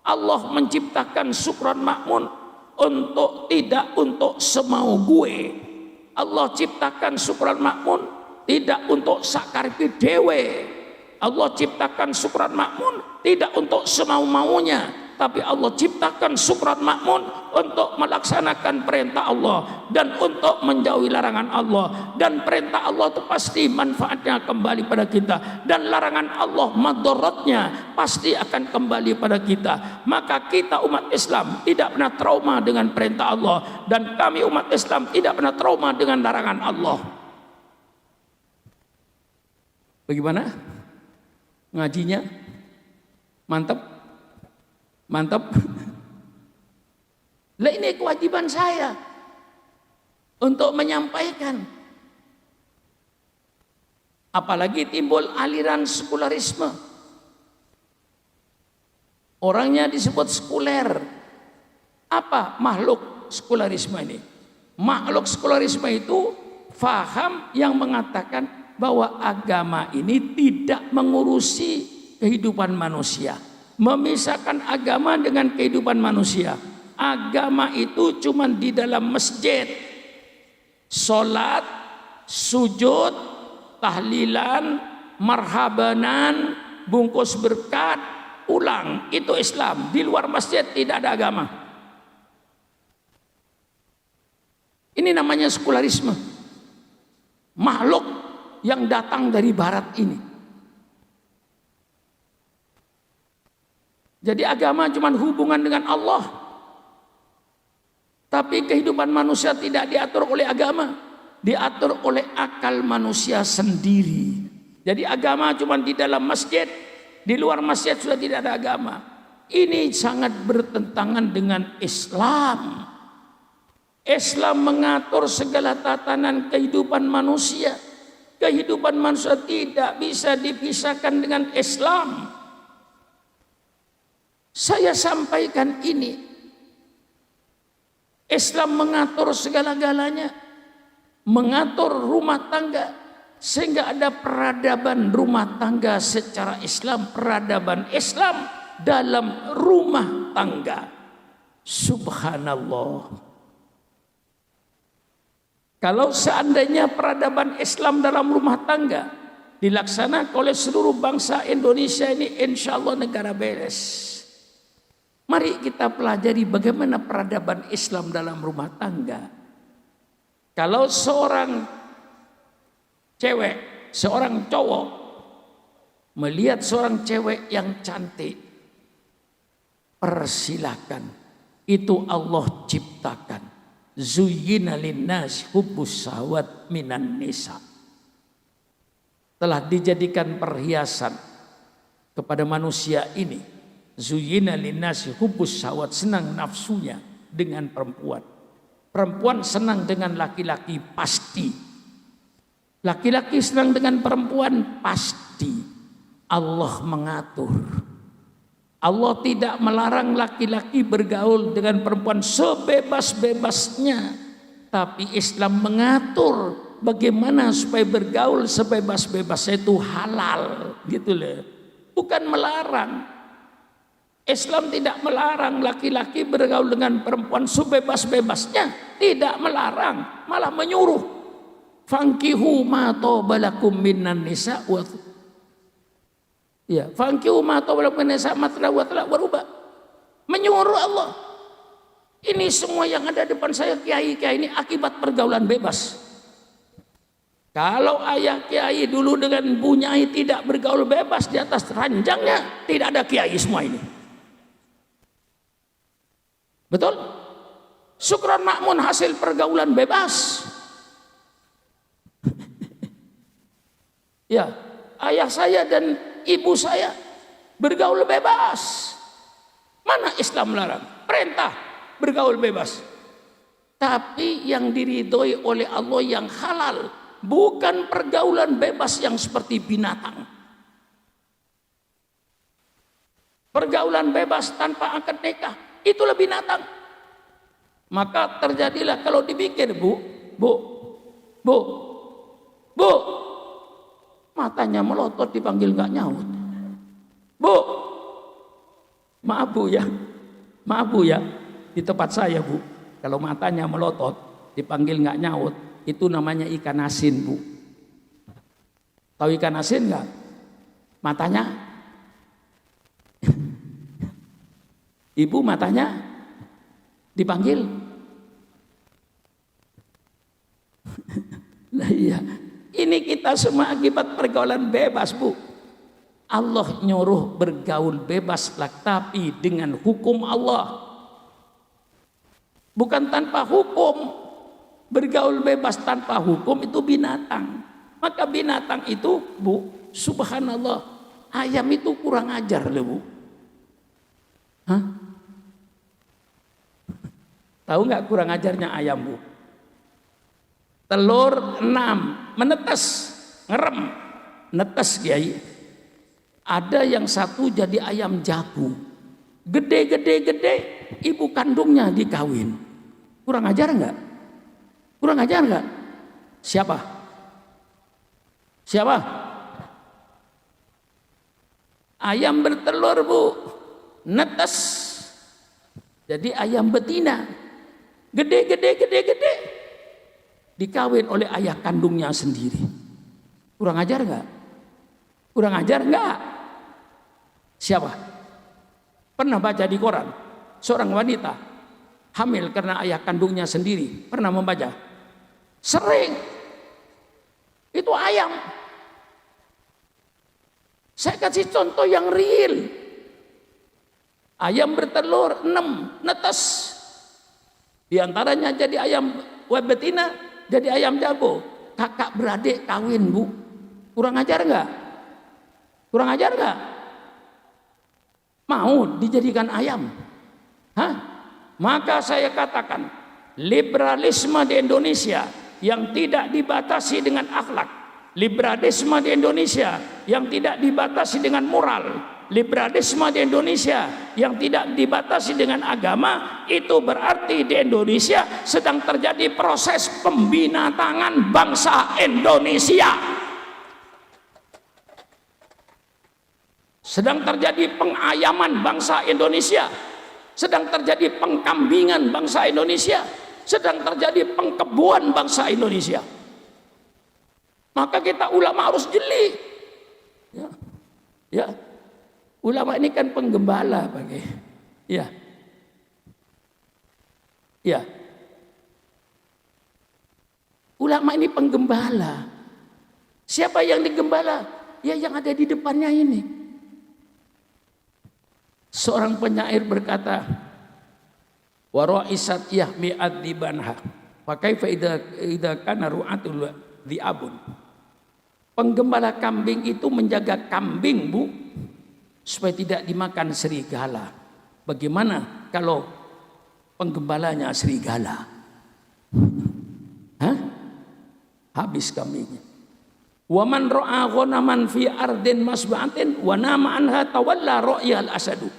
Allah menciptakan Sukron Makmun tidak untuk semau gue. Allah ciptakan Sukron Makmun tidak untuk sakaripi dewe. Allah ciptakan Sukron Makmun tidak untuk semau-maunya, tapi Allah ciptakan Sukron Makmun untuk melaksanakan perintah Allah dan untuk menjauhi larangan Allah. Dan perintah Allah itu pasti manfaatnya kembali pada kita, dan larangan Allah madaratnya pasti akan kembali pada kita. Maka kita umat Islam tidak pernah trauma dengan perintah Allah, dan kami umat Islam tidak pernah trauma dengan larangan Allah. Bagaimana? Ngajinya? Mantap? Mantap? Lah ini kewajiban saya untuk menyampaikan. Apalagi timbul aliran sekularisme. Orangnya disebut sekuler. Apa makhluk sekularisme ini? Makhluk sekularisme itu faham yang mengatakan bahwa agama ini tidak mengurusi kehidupan manusia, memisahkan agama dengan kehidupan manusia. Agama itu cuma di dalam masjid, sholat, sujud, tahlilan, marhabanan, bungkus berkat, ulang, itu Islam. Di luar masjid tidak ada agama. Ini namanya sekularisme, makhluk yang datang dari barat ini. Jadi agama cuma hubungan dengan Allah, tapi kehidupan manusia tidak diatur oleh agama, diatur oleh akal manusia sendiri. Jadi agama cuma di dalam masjid, di luar masjid sudah tidak ada agama. Ini sangat bertentangan dengan Islam. Islam mengatur segala tatanan kehidupan manusia. Kehidupan manusia tidak bisa dipisahkan dengan Islam. Saya sampaikan ini. Islam mengatur segala-galanya, mengatur rumah tangga, sehingga ada peradaban rumah tangga secara Islam, peradaban Islam dalam rumah tangga. Subhanallah. Kalau seandainya peradaban Islam dalam rumah tangga dilaksanakan oleh seluruh bangsa Indonesia ini, insya Allah negara beres. Mari kita pelajari bagaimana peradaban Islam dalam rumah tangga. Kalau seorang cewek, seorang cowok melihat seorang cewek yang cantik, persilakan. Itu Allah ciptakan. Zuyyina linnas hubbus syahwat minan nisa. Telah dijadikan perhiasan kepada manusia ini. Zuyyina linnas hubbus syahwat, senang nafsunya dengan perempuan. Perempuan senang dengan laki-laki pasti. Laki-laki senang dengan perempuan pasti. Allah mengatur. Allah tidak melarang laki-laki bergaul dengan perempuan sebebas-bebasnya, tapi Islam mengatur bagaimana supaya bergaul sebebas-bebasnya itu halal, gitu loh. Bukan melarang. Islam tidak melarang laki-laki bergaul dengan perempuan sebebas-bebasnya, tidak melarang, malah menyuruh. Fankihu ma tobalakum minan nisa wa ya, fankihu ma tobalakum minan nisa matla wa talaq berubah. Menyuruh Allah. Ini semua yang ada depan saya kiai-kiai ini akibat pergaulan bebas. Kalau ayah kiai dulu dengan bunyai tidak bergaul bebas di atas ranjangnya, tidak ada kiai semua ini. Betul? Sukron Makmun hasil pergaulan bebas. Ya, ayah saya dan ibu saya bergaul bebas. Mana Islam melarang? Perintah bergaul bebas. Tapi yang diridhoi oleh Allah yang halal, bukan pergaulan bebas yang seperti binatang. Pergaulan bebas tanpa akad nikah, itulah binatang. Maka terjadilah kalau dipikir bu, matanya melotot dipanggil nggak nyaut. Bu, Maaf Bu ya, maaf Bu ya, di tempat saya Bu, kalau matanya melotot, dipanggil nggak nyaut, itu namanya ikan asin Bu. Tahu ikan asin nggak? Matanya, Ibu matanya dipanggil. Nah iya, ini kita semua akibat pergaulan bebas Bu. Allah nyuruh bergaul bebas lah, tapi dengan hukum Allah. Bukan tanpa hukum. Bergaul bebas tanpa hukum itu binatang. Maka binatang itu Bu, subhanallah, ayam itu kurang ajar loh Bu. Hah? Tahu nggak kurang ajarnya ayam Bu? Telur 6 menetes, ngerem, netes Kiai. Ada yang satu jadi ayam jago, gede, ibu kandungnya dikawin. Kurang ajar nggak? Kurang ajar nggak? Siapa? Siapa? Ayam bertelur Bu, netes, jadi ayam betina, gede, dikawin oleh ayah kandungnya sendiri. Kurang ajar nggak? Kurang ajar nggak? Siapa? Pernah baca di koran seorang wanita hamil karena ayah kandungnya sendiri? Pernah membaca? Sering. Itu ayam. Saya kasih contoh yang real. Ayam bertelur 6 netes. Di antaranya jadi ayam betina, jadi ayam jago. Kakak beradik kawin Bu. Kurang ajar nggak? Kurang ajar nggak? Mau dijadikan ayam? Hah? Maka saya katakan, liberalisme di Indonesia yang tidak dibatasi dengan akhlak, liberalisme di Indonesia yang tidak dibatasi dengan moral, liberalisme di Indonesia yang tidak dibatasi dengan agama, itu berarti di Indonesia sedang terjadi proses pembinatangan bangsa Indonesia. Sedang terjadi pengayaman bangsa Indonesia, sedang terjadi pengkambingan bangsa Indonesia, sedang terjadi pengkebuan bangsa Indonesia. Maka kita ulama harus jeli. Ya. Ulama ini kan penggembala bagi. Ya. Ulama ini penggembala. Siapa yang digembala? Ya yang ada di depannya ini. Seorang penyair berkata, wa ra'isat yahmi ad-dibanha fa kaifa idza kana ru'atul dhi'abun. Penggembala kambing itu menjaga kambing Bu supaya tidak dimakan serigala. Bagaimana kalau penggembalanya serigala? Hah? Habis kambingnya. Wa man ra'a ghanaman fi ardin masba'atin wa nama anha tawalla ra'yal asadu.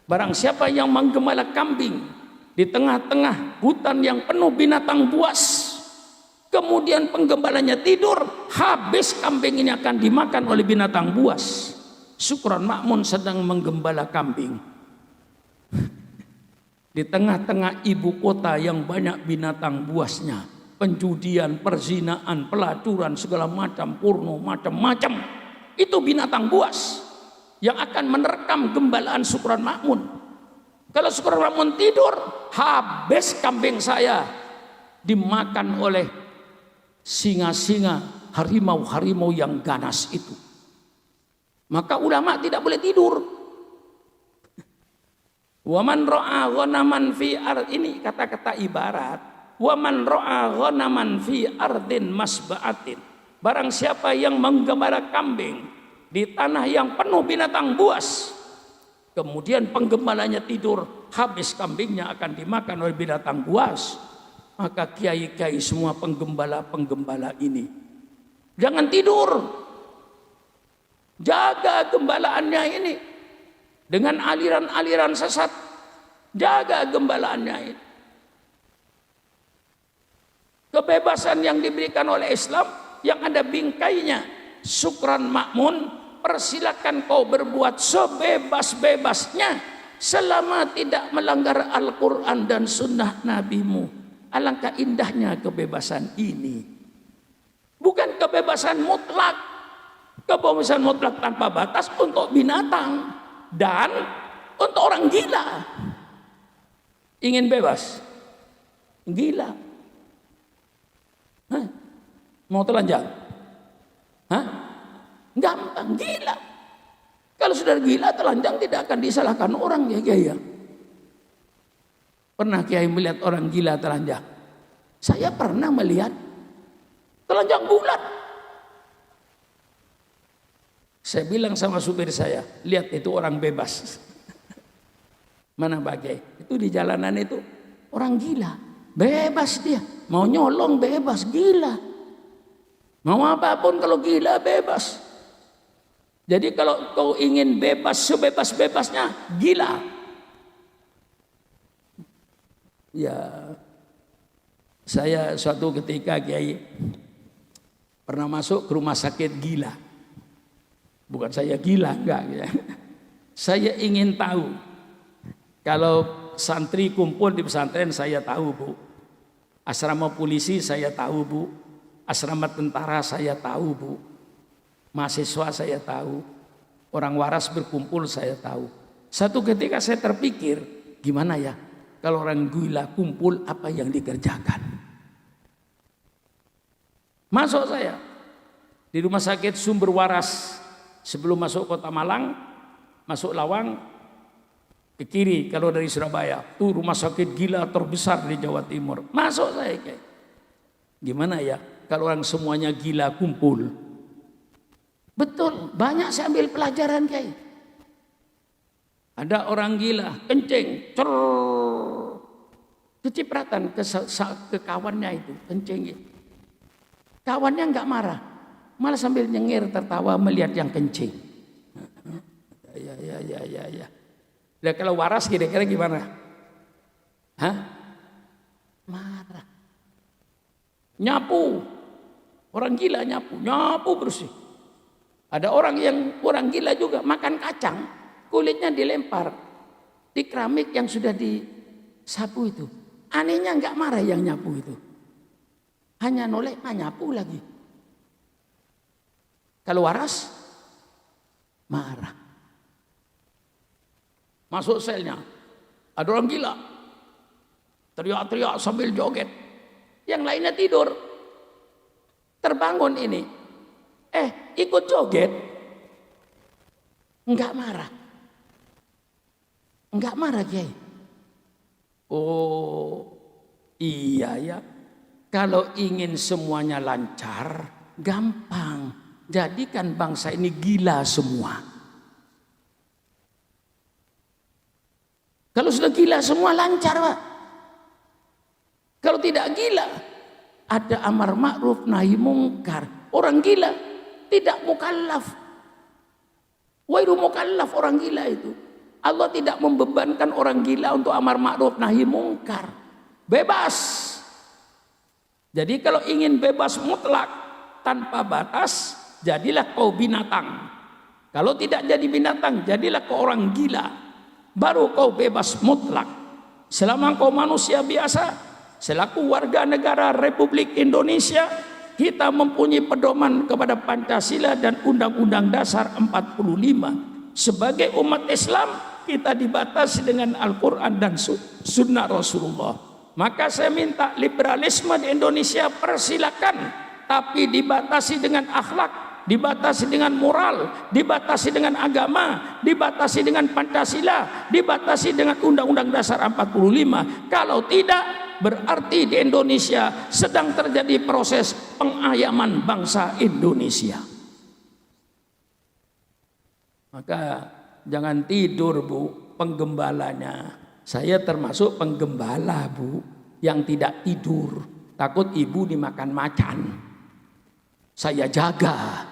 Barang siapa yang menggembala kambing di tengah-tengah hutan yang penuh binatang buas, kemudian penggembalanya tidur, habis kambing ini akan dimakan oleh binatang buas. Sukron Makmun sedang menggembala kambing di tengah-tengah ibu kota yang banyak binatang buasnya, penjudian, perzinaan, pelacuran, segala macam, porno, macam-macam. Itu binatang buas yang akan menerkam gembalaan Sukron Makmun. Kalau Sukron Makmun tidur, habis kambing saya dimakan oleh singa-singa, harimau-harimau yang ganas itu. Maka ulama tidak boleh tidur. Waman ro'a ghanaman fi ard, ini kata-kata ibarat. Waman ro'a ghanaman fi ardin masba'atin. Barang siapa yang menggembala kambing di tanah yang penuh binatang buas, kemudian penggembalanya tidur, habis kambingnya akan dimakan oleh binatang buas, maka kiai-kiai semua penggembala-penggembala ini jangan tidur, jaga gembalaannya ini dengan aliran-aliran sesat, jaga gembalaannya ini. Kebebasan yang diberikan oleh Islam yang ada bingkainya, Sukron Makmun, persilakan kau berbuat sebebas-bebasnya, selama tidak melanggar Al-Quran dan sunnah nabimu. Alangkah indahnya kebebasan ini. Bukan kebebasan mutlak. Kebebasan mutlak tanpa batas untuk binatang dan untuk orang gila. Ingin bebas? Gila. Hah? Mau telanjang? Hah? Gampang, gila. Kalau sudah gila, telanjang tidak akan disalahkan orang, ya Kiai. Pernah Kiai melihat orang gila telanjang? Saya pernah melihat telanjang bulat. Saya bilang sama supir saya, lihat itu orang bebas. Mana Pak? Itu di jalanan itu orang gila, bebas dia. Mau nyolong bebas, gila. Mau apapun kalau gila bebas. Jadi kalau kau ingin bebas sebebas-bebasnya, gila. Ya, saya suatu ketika Kiai pernah masuk ke rumah sakit gila. Bukan saya gila, enggak ya. Saya ingin tahu. Kalau santri kumpul di pesantren saya tahu, Bu. Asrama polisi saya tahu, Bu. Asrama tentara saya tahu, Bu. Mahasiswa saya tahu. Orang waras berkumpul saya tahu. Satu ketika saya terpikir, gimana ya kalau orang gila kumpul, apa yang dikerjakan? Masuk saya di rumah sakit Sumber Waras. Sebelum masuk Kota Malang, masuk Lawang, ke kiri kalau dari Surabaya. Itu rumah sakit gila terbesar di Jawa Timur. Masuk saya kayak. Gimana ya kalau orang semuanya gila kumpul? Betul, banyak saya ambil pelajaran Kiai. Ada orang gila, kencing, kecipratan ke kawannya itu, kencing. Kawannya nggak marah, malah sambil nyengir tertawa melihat yang kencing. Ya. Nah, kalau waras kira-kira gimana? Hah? Marah. Nyapu, orang gila nyapu bersih. Ada orang gila juga makan kacang, kulitnya dilempar di keramik yang sudah disapu itu. Anehnya nggak marah yang nyapu itu, hanya noleh, nyapu lagi. Kalau waras marah. Masuk selnya, ada orang gila, teriak-teriak sambil joget. Yang lainnya tidur, terbangun ini. Ikut joget, enggak marah Kiai. Oh iya ya, kalau ingin semuanya lancar, gampang. Jadikan bangsa ini gila semua. Kalau sudah gila semua lancar, Pak. Kalau tidak gila, ada amar ma'ruf nahi mungkar. Orang gila tidak mukallaf. Wairu mukallaf orang gila itu. Allah tidak membebankan orang gila untuk amar ma'ruf nahi mungkar. Bebas. Jadi kalau ingin bebas mutlak tanpa batas, jadilah kau binatang. Kalau tidak jadi binatang, jadilah kau orang gila. Baru kau bebas mutlak. Selama kau manusia biasa, selaku warga negara Republik Indonesia, kita mempunyai pedoman kepada Pancasila dan Undang-Undang Dasar 45. Sebagai umat Islam, kita dibatasi dengan Al-Quran dan Sunnah Rasulullah. Maka saya minta liberalisme di Indonesia persilakan, tapi dibatasi dengan akhlak, dibatasi dengan moral, dibatasi dengan agama, dibatasi dengan Pancasila, dibatasi dengan Undang-Undang Dasar 45. Kalau tidak, berarti di Indonesia sedang terjadi proses pengayaman bangsa Indonesia. Maka jangan tidur, Bu, penggembalanya. Saya termasuk penggembala, Bu, yang tidak tidur. Takut ibu dimakan macan. Saya jaga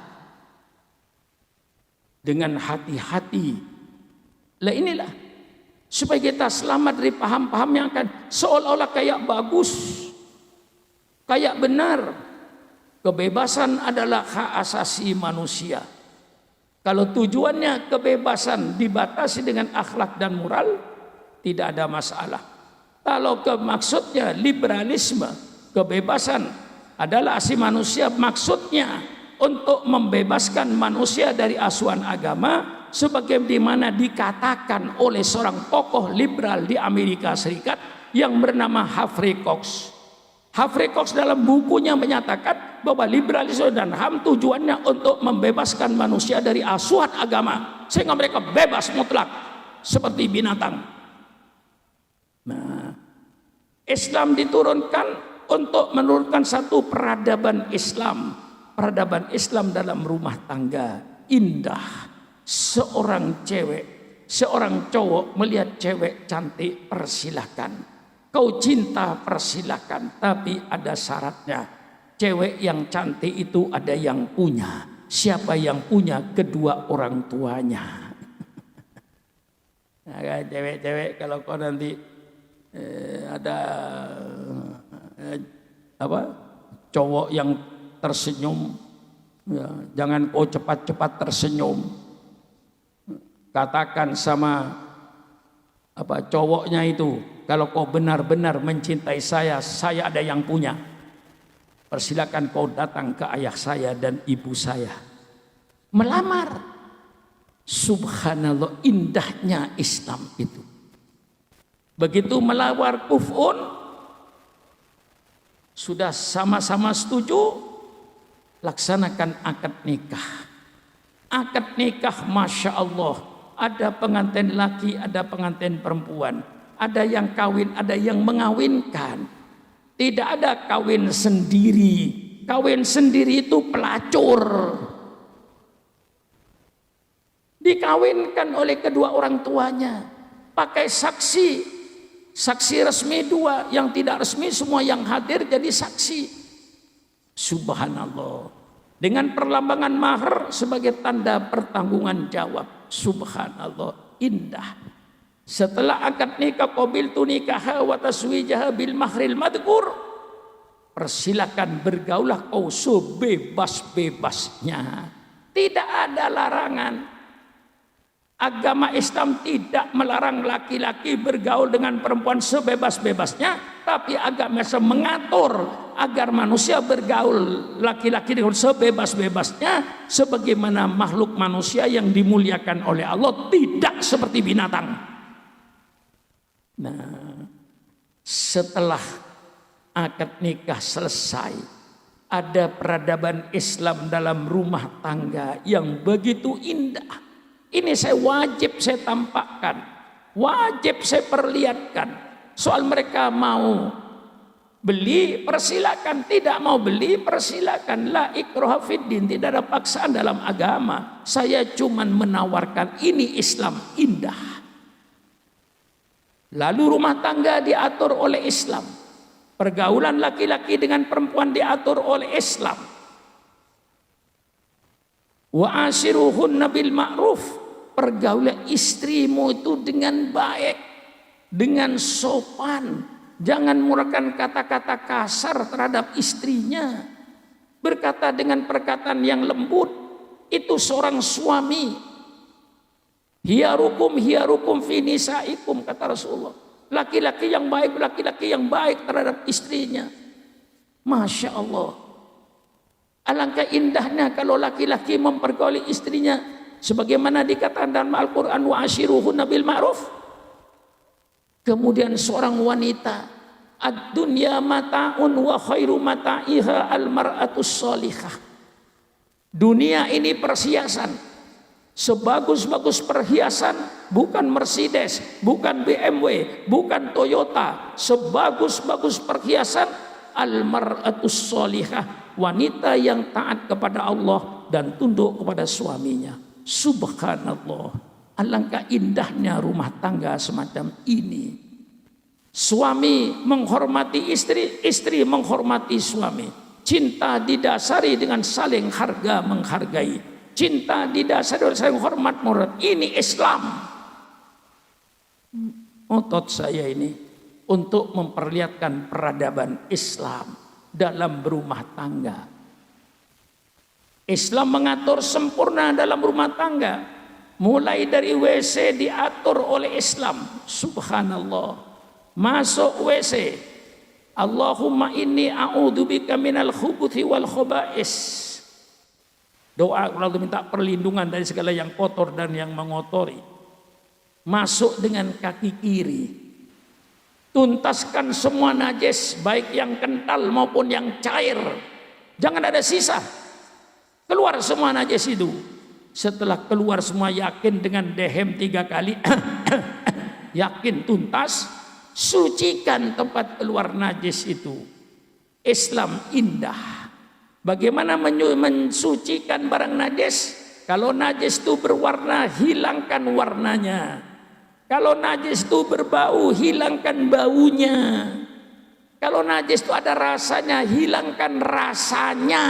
dengan hati-hati. Lah inilah supaya kita selamat dari paham-paham yang akan seolah-olah kayak bagus, kayak benar. Kebebasan adalah hak asasi manusia. Kalau tujuannya kebebasan dibatasi dengan akhlak dan moral, tidak ada masalah. Kalau maksudnya liberalisme, kebebasan adalah asli manusia, maksudnya untuk membebaskan manusia dari asuhan agama, sebagaimana dikatakan oleh seorang tokoh liberal di Amerika Serikat yang bernama Humphrey Cox. Humphrey Cox dalam bukunya menyatakan bahwa liberalisme dan HAM tujuannya untuk membebaskan manusia dari asuhan agama sehingga mereka bebas mutlak seperti binatang. Nah, Islam diturunkan untuk menurunkan satu peradaban Islam dalam rumah tangga indah. Seorang cewek, seorang cowok melihat cewek cantik, persilahkan. Kau cinta, persilahkan, tapi ada syaratnya. Cewek yang cantik itu ada yang punya. Siapa yang punya? Kedua orang tuanya. Nah, cewek-cewek kalau kau nanti ada cowok yang tersenyum, ya, jangan kau cepat-cepat tersenyum. Katakan sama cowoknya itu, kalau kau benar-benar mencintai saya ada yang punya. Persilakan kau datang ke ayah saya dan ibu saya. Melamar. Subhanallah, indahnya Islam itu. Begitu melamar kuf'un, sudah sama-sama setuju, laksanakan akad nikah. Akad nikah, Masya Allah, ada pengantin laki, ada pengantin perempuan. Ada yang kawin, ada yang mengawinkan. Tidak ada kawin sendiri. Kawin sendiri itu pelacur. Dikawinkan oleh kedua orang tuanya. Pakai saksi. Saksi resmi dua, yang tidak resmi semua yang hadir jadi saksi. Subhanallah. Dengan perlambangan mahar sebagai tanda pertanggungan jawab. Subhanallah, indah. Setelah akad nikah, qabiltu nikaha wa taswijaha bil mahril madkur. Persilakan bergaulah kau sebebas-bebasnya. Tidak ada larangan. Agama Islam tidak melarang laki-laki bergaul dengan perempuan sebebas-bebasnya, tapi agama Islam mengatur agar manusia bergaul laki-laki dengan sebebas-bebasnya sebagaimana makhluk manusia yang dimuliakan oleh Allah, tidak seperti binatang. Nah, setelah akad nikah selesai, ada peradaban Islam dalam rumah tangga yang begitu indah. Ini saya tampakkan, wajib saya perlihatkan. Soal mereka mau beli, persilakan. Tidak mau beli, persilakan. La ikraha fiddin, tidak ada paksaan dalam agama. Saya cuman menawarkan ini Islam indah. Lalu rumah tangga diatur oleh Islam. Pergaulan laki-laki dengan perempuan diatur oleh Islam. Wa ashiruhunna bil ma'ruf. Pergaulan istrimu itu dengan baik, dengan sopan. Jangan menggunakan kata-kata kasar terhadap istrinya. Berkata dengan perkataan yang lembut. Itu seorang suami. Hiyarukum fi nisaikum, kata Rasulullah. Laki-laki yang baik terhadap istrinya. Masya Allah. Alangkah indahnya kalau laki-laki mempergauli istrinya sebagaimana dikatakan dalam Al-Quran, wa ashiruhunna bil ma'ruf. Kemudian seorang wanita, ad-dunya mata'un wa khairu mata'iha al-mar'atus salihah. Dunia ini perhiasan. Sebagus-bagus perhiasan bukan Mercedes, bukan BMW, bukan Toyota. Sebagus-bagus perhiasan al-mar'atus salihah, wanita yang taat kepada Allah dan tunduk kepada suaminya. Subhanallah, alangkah indahnya rumah tangga semacam ini. Suami menghormati istri, istri menghormati suami. Cinta didasari dengan saling harga menghargai. Cinta didasari oleh saling hormat murad. Ini Islam. Otot saya ini untuk memperlihatkan peradaban Islam dalam berumah tangga. Islam mengatur sempurna dalam rumah tangga. Mulai dari WC diatur oleh Islam. Subhanallah. Masuk WC. Allahumma inni a'udzubika minal khubuthi wal khoba'is. Doa kalau minta perlindungan dari segala yang kotor dan yang mengotori. Masuk dengan kaki kiri. Tuntaskan semua najis, baik yang kental maupun yang cair. Jangan ada sisa. Keluar semua najis itu. Setelah keluar semua, yakin dengan dehem 3 kali. Yakin tuntas. Sucikan tempat keluar najis itu. Islam indah. Bagaimana mensucikan barang najis? Kalau najis itu berwarna, hilangkan warnanya. Kalau najis itu berbau, hilangkan baunya. Kalau najis itu ada rasanya, hilangkan rasanya.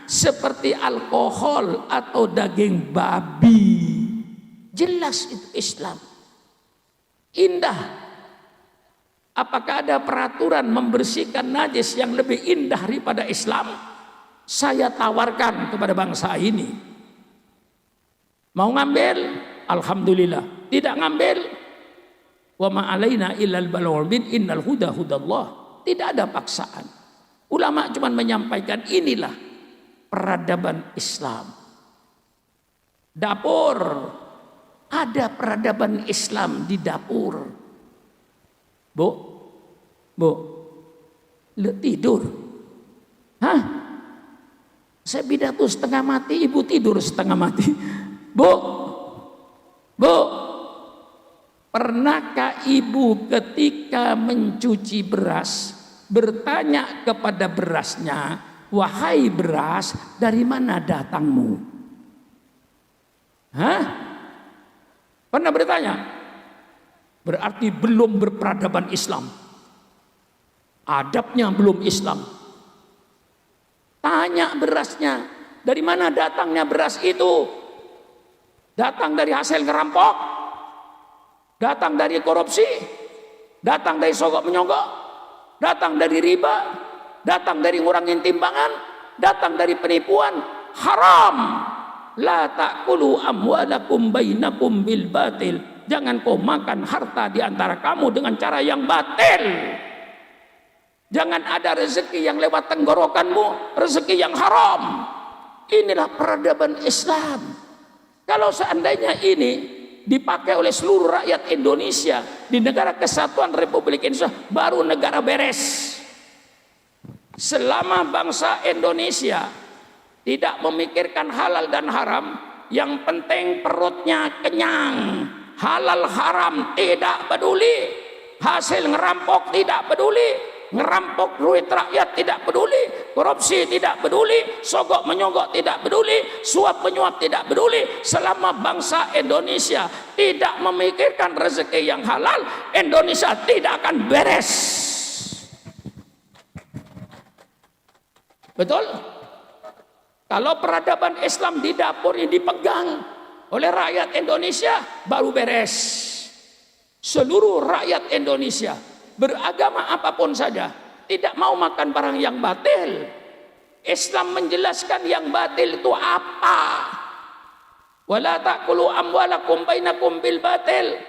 Seperti alkohol atau daging babi. Jelas itu Islam. Indah. Apakah ada peraturan membersihkan najis yang lebih indah daripada Islam? Saya tawarkan kepada bangsa ini. Mau ngambil? Alhamdulillah. Tidak ngambil? Wa ma alaina illal balagh mubin innal huda hudallah. Tidak ada paksaan. Ulama cuma menyampaikan inilah peradaban Islam. Dapur. Ada peradaban Islam di dapur. Bu, tidur. Hah? Saya pidato setengah mati, ibu tidur setengah mati. Bu, pernahkah ibu ketika mencuci beras bertanya kepada berasnya, wahai beras, dari mana datangmu? Hah? Pernah bertanya? Berarti belum berperadaban Islam. Adabnya belum Islam. Tanya berasnya, dari mana datangnya beras itu? Datang dari hasil ngerampok? Datang dari korupsi? Datang dari sogok menyogok? Datang dari riba? Datang dari ngurangin timbangan? Datang dari penipuan? Haram. La ta'kulu amwalakum bainakum bil batil. Jangan kau makan harta di antara kamu dengan cara yang batil. Jangan ada rezeki yang lewat tenggorokanmu, rezeki yang haram. Inilah peradaban Islam. Kalau seandainya ini dipakai oleh seluruh rakyat Indonesia di negara kesatuan Republik Indonesia, baru negara beres. Selama bangsa Indonesia tidak memikirkan halal dan haram, yang penting perutnya kenyang. Halal haram tidak peduli, hasil ngerampok tidak peduli, ngerampok duit rakyat tidak peduli, korupsi tidak peduli, sogok menyogok tidak peduli, suap menyuap tidak peduli. Selama bangsa Indonesia tidak memikirkan rezeki yang halal, Indonesia tidak akan beres. Betul? Kalau peradaban Islam di dapur ini dipegang oleh rakyat Indonesia, baru beres. Seluruh rakyat Indonesia, beragama apapun saja, tidak mau makan barang yang batil. Islam menjelaskan yang batil itu apa. Wala ta'kulu amwalakum bainakum bil batil.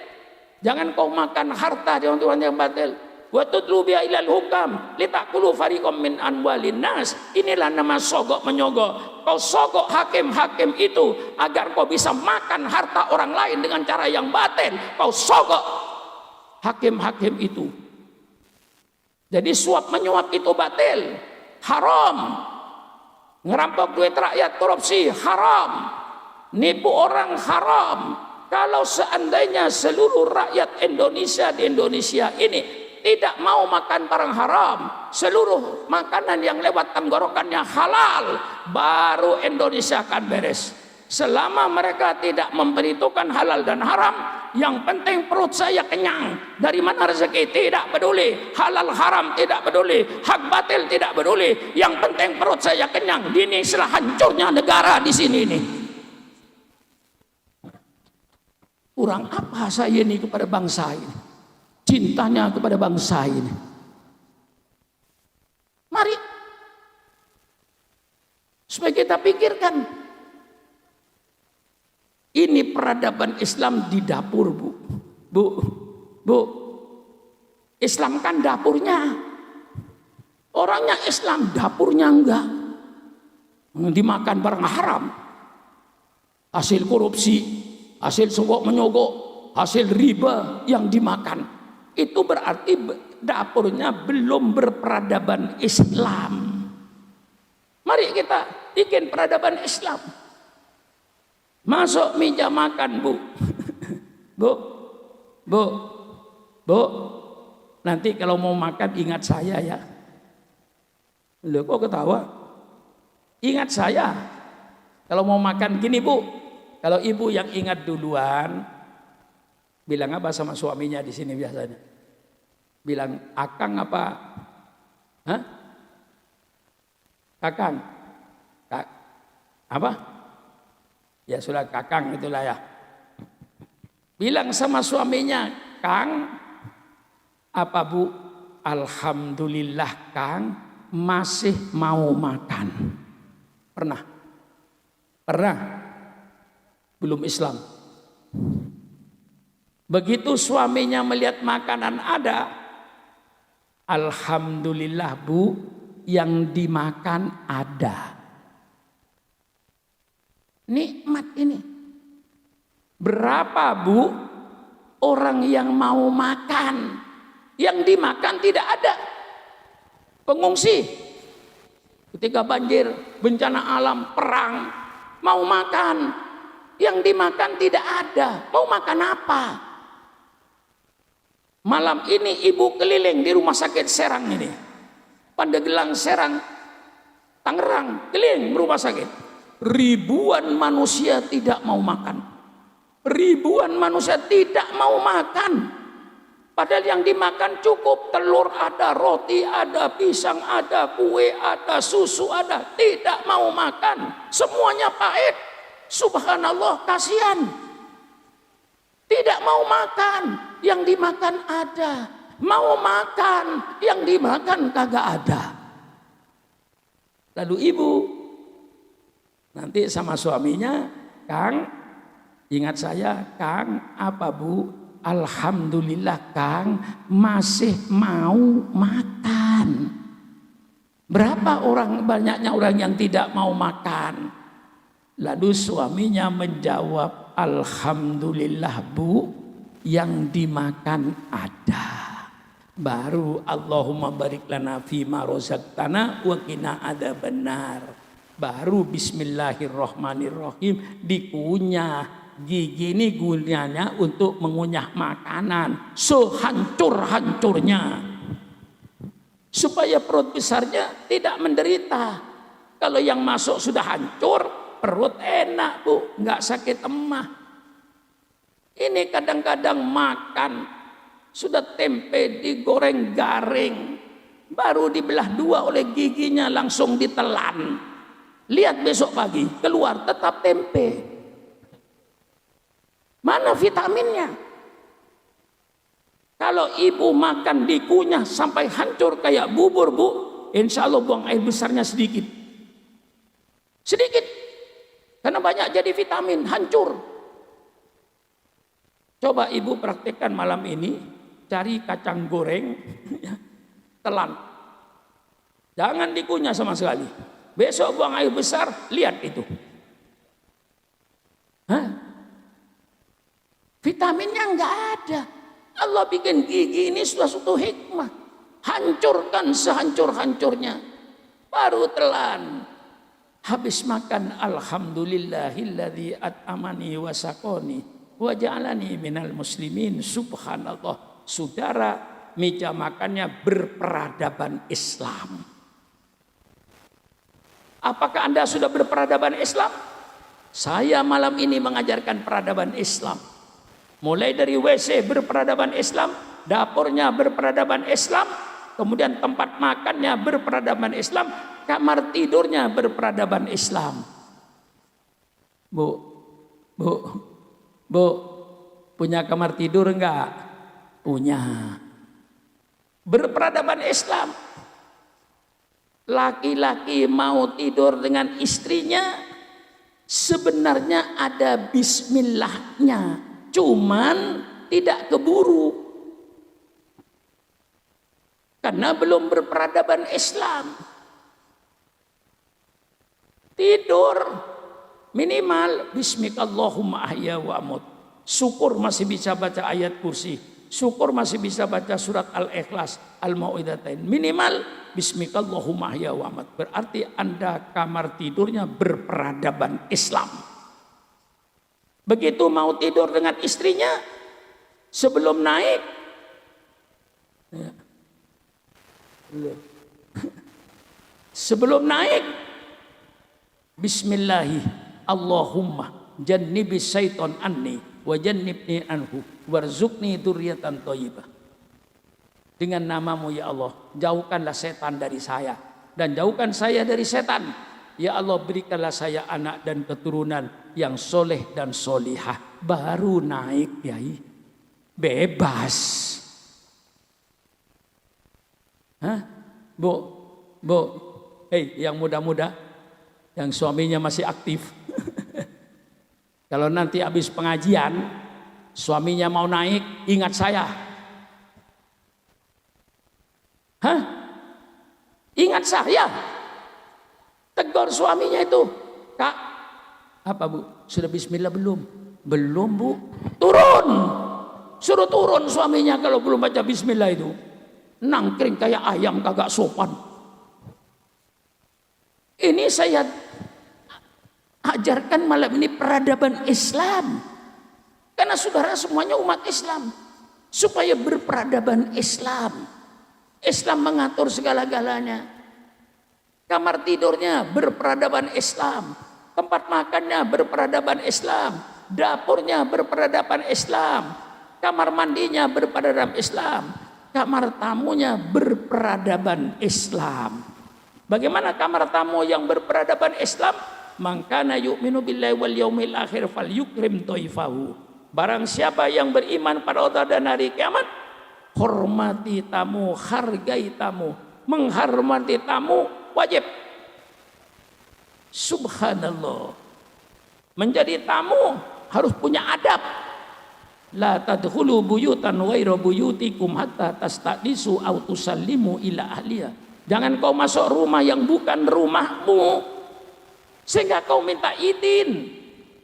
Jangan kau makan harta dengan yang batil. Wa tudlu biha ilal hukam litakulu fariqam min amwalin nas. Inilah nama sogok menyogok. Kau sogok hakim-hakim itu agar kau bisa makan harta orang lain dengan cara yang batil. Kau sogok hakim-hakim itu. Jadi suap menyuap itu batil, haram. Ngerampok duit rakyat, korupsi haram. Nipu orang haram. Kalau seandainya seluruh rakyat Indonesia di Indonesia ini tidak mau makan barang haram, seluruh makanan yang lewat tenggorokannya halal, baru Indonesia akan beres. Selama mereka tidak memperhitungkan halal dan haram, yang penting perut saya kenyang. Dari mana rezeki tidak peduli, halal haram tidak peduli, hak batil tidak peduli. Yang penting perut saya kenyang. Ini istilah hancurnya negara di sini ini. Kurang apa saya ini kepada bangsa ini? Cintanya kepada bangsa ini. Mari Supaya kita pikirkan, ini peradaban Islam di dapur, Bu. Bu. Islam kan dapurnya. Orangnya Islam, dapurnya enggak. Dimakan barang haram. Hasil korupsi, hasil sogok menyogok, hasil riba yang dimakan. Itu berarti dapurnya belum berperadaban Islam. Mari kita bikin peradaban Islam. Masuk meja makan, Bu. Bu. Nanti kalau mau makan ingat saya ya. Loh, kok ketawa? Ingat saya. Kalau mau makan gini, Bu. Kalau ibu yang ingat duluan, bilang apa sama suaminya di sini biasanya? Bilang akang apa? Hah? Kakang, apa? Ya sudah kakang itulah ya. Bilang sama suaminya, Kang, apa Bu? Alhamdulillah Kang, masih mau makan. Pernah? Belum Islam. Begitu suaminya melihat makanan ada, alhamdulillah Bu, yang dimakan ada. Nikmat ini. Berapa Bu orang yang mau makan, yang dimakan tidak ada. Pengungsi ketika banjir, bencana alam, perang, mau makan, yang dimakan tidak ada. Mau makan apa? Malam ini ibu keliling di rumah sakit Serang ini, Pandeglang, Serang, Tangerang, keliling rumah sakit. Ribuan manusia tidak mau makan. Ribuan manusia tidak mau makan. Padahal yang dimakan cukup, telur ada, roti ada, pisang ada, kue ada, susu ada. Tidak mau makan. Semuanya pahit. Subhanallah, kasihan. Tidak mau makan. Yang dimakan ada. Mau makan, yang dimakan kagak ada. Lalu ibu nanti sama suaminya, Kang, ingat saya, Kang, apa Bu? Alhamdulillah Kang, masih mau makan. Berapa orang, banyaknya orang yang tidak mau makan. Lalu suaminya menjawab, alhamdulillah Bu, yang dimakan ada. Baru Allahumma barik lana fima rozaqtana wa qina adzabannar. Baru bismillahirrahmanirrahim dikunyah. Gigi ini gunanya untuk mengunyah makanan sehancur-hancurnya, supaya perut besarnya tidak menderita. Kalau yang masuk sudah hancur, perut enak Bu, nggak sakit emah. Ini kadang-kadang makan sudah tempe digoreng garing, baru dibelah dua oleh giginya langsung ditelan. Lihat besok pagi keluar tetap tempe. Mana vitaminnya? Kalau ibu makan dikunyah sampai hancur kayak bubur Bu, insya Allah buang air besarnya sedikit. Sedikit. Karena banyak jadi vitamin, hancur. Coba ibu praktekkan malam ini. Cari kacang goreng, telan. Jangan dikunyah sama sekali. Besok buang air besar, lihat itu. Vitaminnya enggak ada. Allah bikin gigi ini suatu hikmah. Hancurkan sehancur-hancurnya. Baru telan. Habis makan, alhamdulillahilladzi at'amani wa saqani wa ja'alani minal muslimin. Subhanallah. Saudara, meja makannya berperadaban Islam. Apakah Anda sudah berperadaban Islam? Saya malam ini mengajarkan peradaban Islam. Mulai dari WC berperadaban Islam, dapurnya berperadaban Islam, kemudian tempat makannya berperadaban Islam, kamar tidurnya berperadaban Islam. Bu, punya kamar tidur enggak? Punya. Berperadaban Islam. laki-laki mau tidur dengan istrinya, sebenarnya ada bismillahnya, cuman tidak keburu karena belum berperadaban Islam. Tidur minimal bismikallahumma ahya wa amut. Syukur masih bisa baca ayat kursi, syukur masih bisa baca surat Al-Ikhlas, Al-Mau'idatain. Minimal bismikallahumma ahya wa amut. Berarti Anda kamar tidurnya berperadaban Islam. Begitu mau tidur dengan istrinya, sebelum naik ya. Sebelum naik bismillahi Allahumma jannibis syaiton anni wa jannibni anhu warzuqni dzurriatan thayyibah. Dengan namamu ya Allah, jauhkanlah setan dari saya dan jauhkan saya dari setan. Ya Allah, berikanlah saya anak dan keturunan yang soleh dan solihah. Baru naik Yai, bebas. Hah? Bu, hei yang muda-muda, yang suaminya masih aktif. Kalau nanti habis pengajian, suaminya mau naik, ingat saya. Hah? Ingat saya. Tegur suaminya itu. Kak, apa Bu? Sudah bismillah belum? Belum Bu. Turun. Suruh turun suaminya kalau belum baca bismillah itu. Nangkring kayak ayam kagak sopan. Ini saya ajarkan malam ini peradaban Islam. Karena saudara semuanya umat Islam. Supaya berperadaban Islam. Islam mengatur segala-galanya. Kamar tidurnya berperadaban Islam. Tempat makannya berperadaban Islam. Dapurnya berperadaban Islam. Kamar mandinya berperadaban Islam. Kamar tamunya berperadaban Islam. Bagaimana kamar tamu yang berperadaban Islam? Mangkana yu'minu billahi wal yaumil akhir fal yukrim toifahu. Barang siapa yang beriman pada Allah dan hari kiamat, hormati tamu, hargai tamu. Menghormati tamu wajib. Subhanallah. Menjadi tamu harus punya adab. La tadkhulu buyutan ghairu buyutikum hatta tasta'disu aw tusallimu ila ahliha. Jangan kau masuk rumah yang bukan rumahmu sehingga kau minta izin